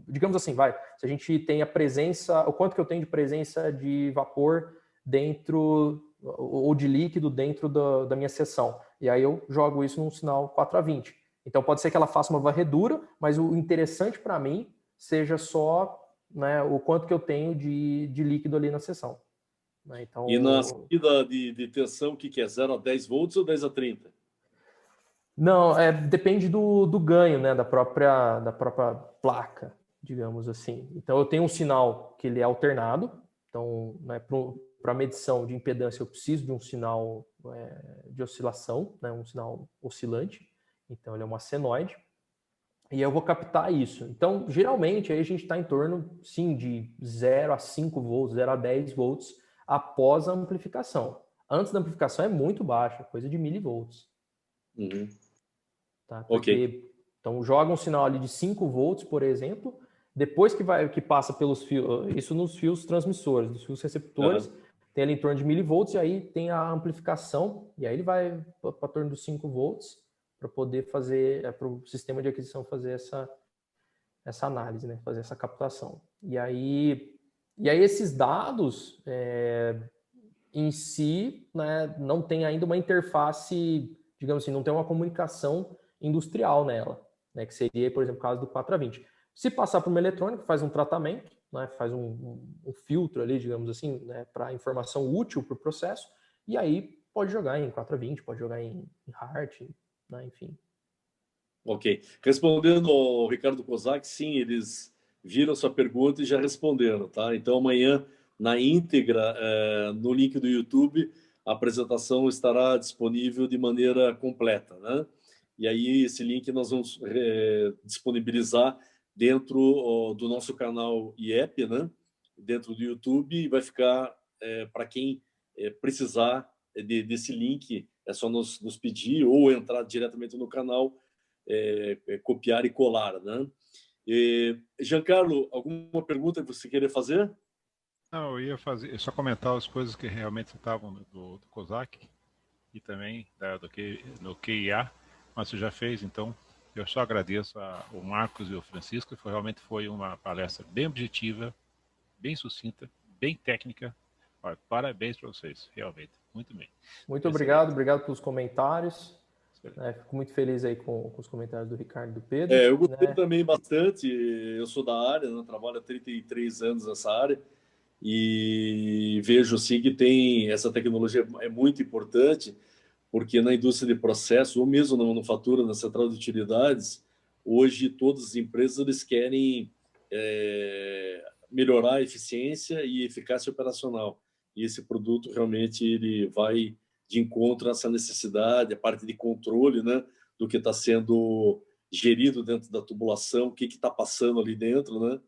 Digamos assim, se a gente tem a presença, o quanto que eu tenho de presença de vapor dentro, ou de líquido dentro da minha seção. E aí eu jogo isso num sinal 4 a 20. Então pode ser que ela faça uma varredura, mas o interessante para mim seja só, né, o quanto que eu tenho de líquido ali na seção. Né? Então, E na saída de tensão, o que é? 0 a 10 volts ou 10 a 30? Não, depende do ganho, né, da própria placa, digamos assim. Então eu tenho um sinal que ele é alternado. Então, né, para medição de impedância eu preciso de um sinal de oscilação, né, um sinal oscilante. Então ele é uma senoide. E eu vou captar isso. Então, geralmente, aí a gente está em torno, sim, de 0 a 5 volts, 0 a 10 volts após a amplificação. Antes da amplificação é muito baixa, coisa de milivolts. Uhum. Tá? Porque, então, joga um sinal ali de 5 volts, por exemplo, depois que passa pelos fios, isso nos fios transmissores, dos fios receptores, tem ali em torno de milivolts, e aí tem a amplificação, e aí ele vai para torno dos 5 volts, para poder fazer, para o sistema de aquisição fazer essa análise, né? Fazer essa captação. E aí esses dados em si, né, não tem ainda uma interface, digamos assim, não tem uma comunicação industrial nela, né, que seria, por exemplo, o caso do 4 a 20. Se passar para uma eletrônica, faz um tratamento, né, faz um filtro ali, digamos assim, né, para informação útil para o processo, e aí pode jogar em 4 a 20, pode jogar em Hart, né, enfim. Ok. Respondendo ao Ricardo Kozak, sim, eles viram sua pergunta e já responderam, tá? Então amanhã, na íntegra, no link do YouTube, a apresentação estará disponível de maneira completa, né? E aí esse link nós vamos disponibilizar dentro do nosso canal IEP, né? Dentro do YouTube, e vai ficar para quem precisar desse link, é só nos pedir ou entrar diretamente no canal, copiar e colar, né? Giancarlo, alguma pergunta que você queria fazer? Não, eu ia só comentar as coisas que realmente estavam do COSAC e também no QIA, mas você já fez, então eu só agradeço ao Marcos e ao Francisco, realmente foi uma palestra bem objetiva, bem sucinta, bem técnica. Olha, parabéns para vocês, realmente, muito bem. Muito obrigado pelos comentários. Fico muito feliz aí com os comentários do Ricardo e do Pedro. Eu gostei também bastante. Eu sou da área, né? Trabalho há 33 anos nessa área e vejo assim que tem essa tecnologia é muito importante, porque na indústria de processos ou mesmo na manufatura, na central de utilidades, hoje todas as empresas eles querem melhorar a eficiência e eficácia operacional. E esse produto realmente ele vai de encontro a essa necessidade, a parte de controle, né, do que está sendo gerido dentro da tubulação, o que está passando ali dentro, né?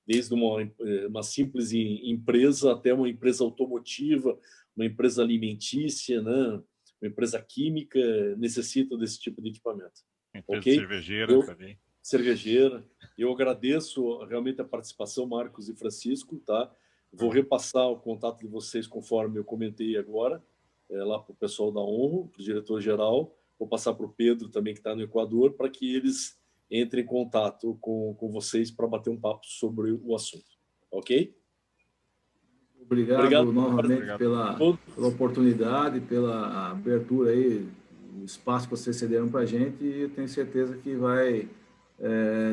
Desde uma simples empresa até uma empresa automotiva, uma empresa alimentícia, né? Uma empresa química necessita desse tipo de equipamento. Empresa cervejeira também. Cervejeira. Eu agradeço realmente a participação, Marcos e Francisco, tá? Vou repassar o contato de vocês conforme eu comentei agora, lá para o pessoal da Honro, para o diretor-geral. Vou passar para o Pedro também, que está no Equador, para que eles entrem em contato com vocês para bater um papo sobre o assunto. Ok? Obrigado novamente pela oportunidade, pela abertura aí, o espaço que vocês cederam para a gente, e eu tenho certeza que vai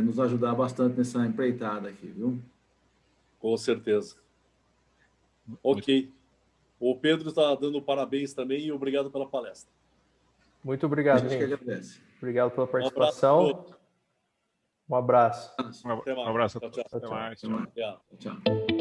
nos ajudar bastante nessa empreitada aqui, viu? Com certeza. Ok. O Pedro está dando parabéns também e obrigado pela palestra. Muito obrigado, gente. Obrigado pela participação. Um abraço. Um abraço a todos. Até mais. Tchau.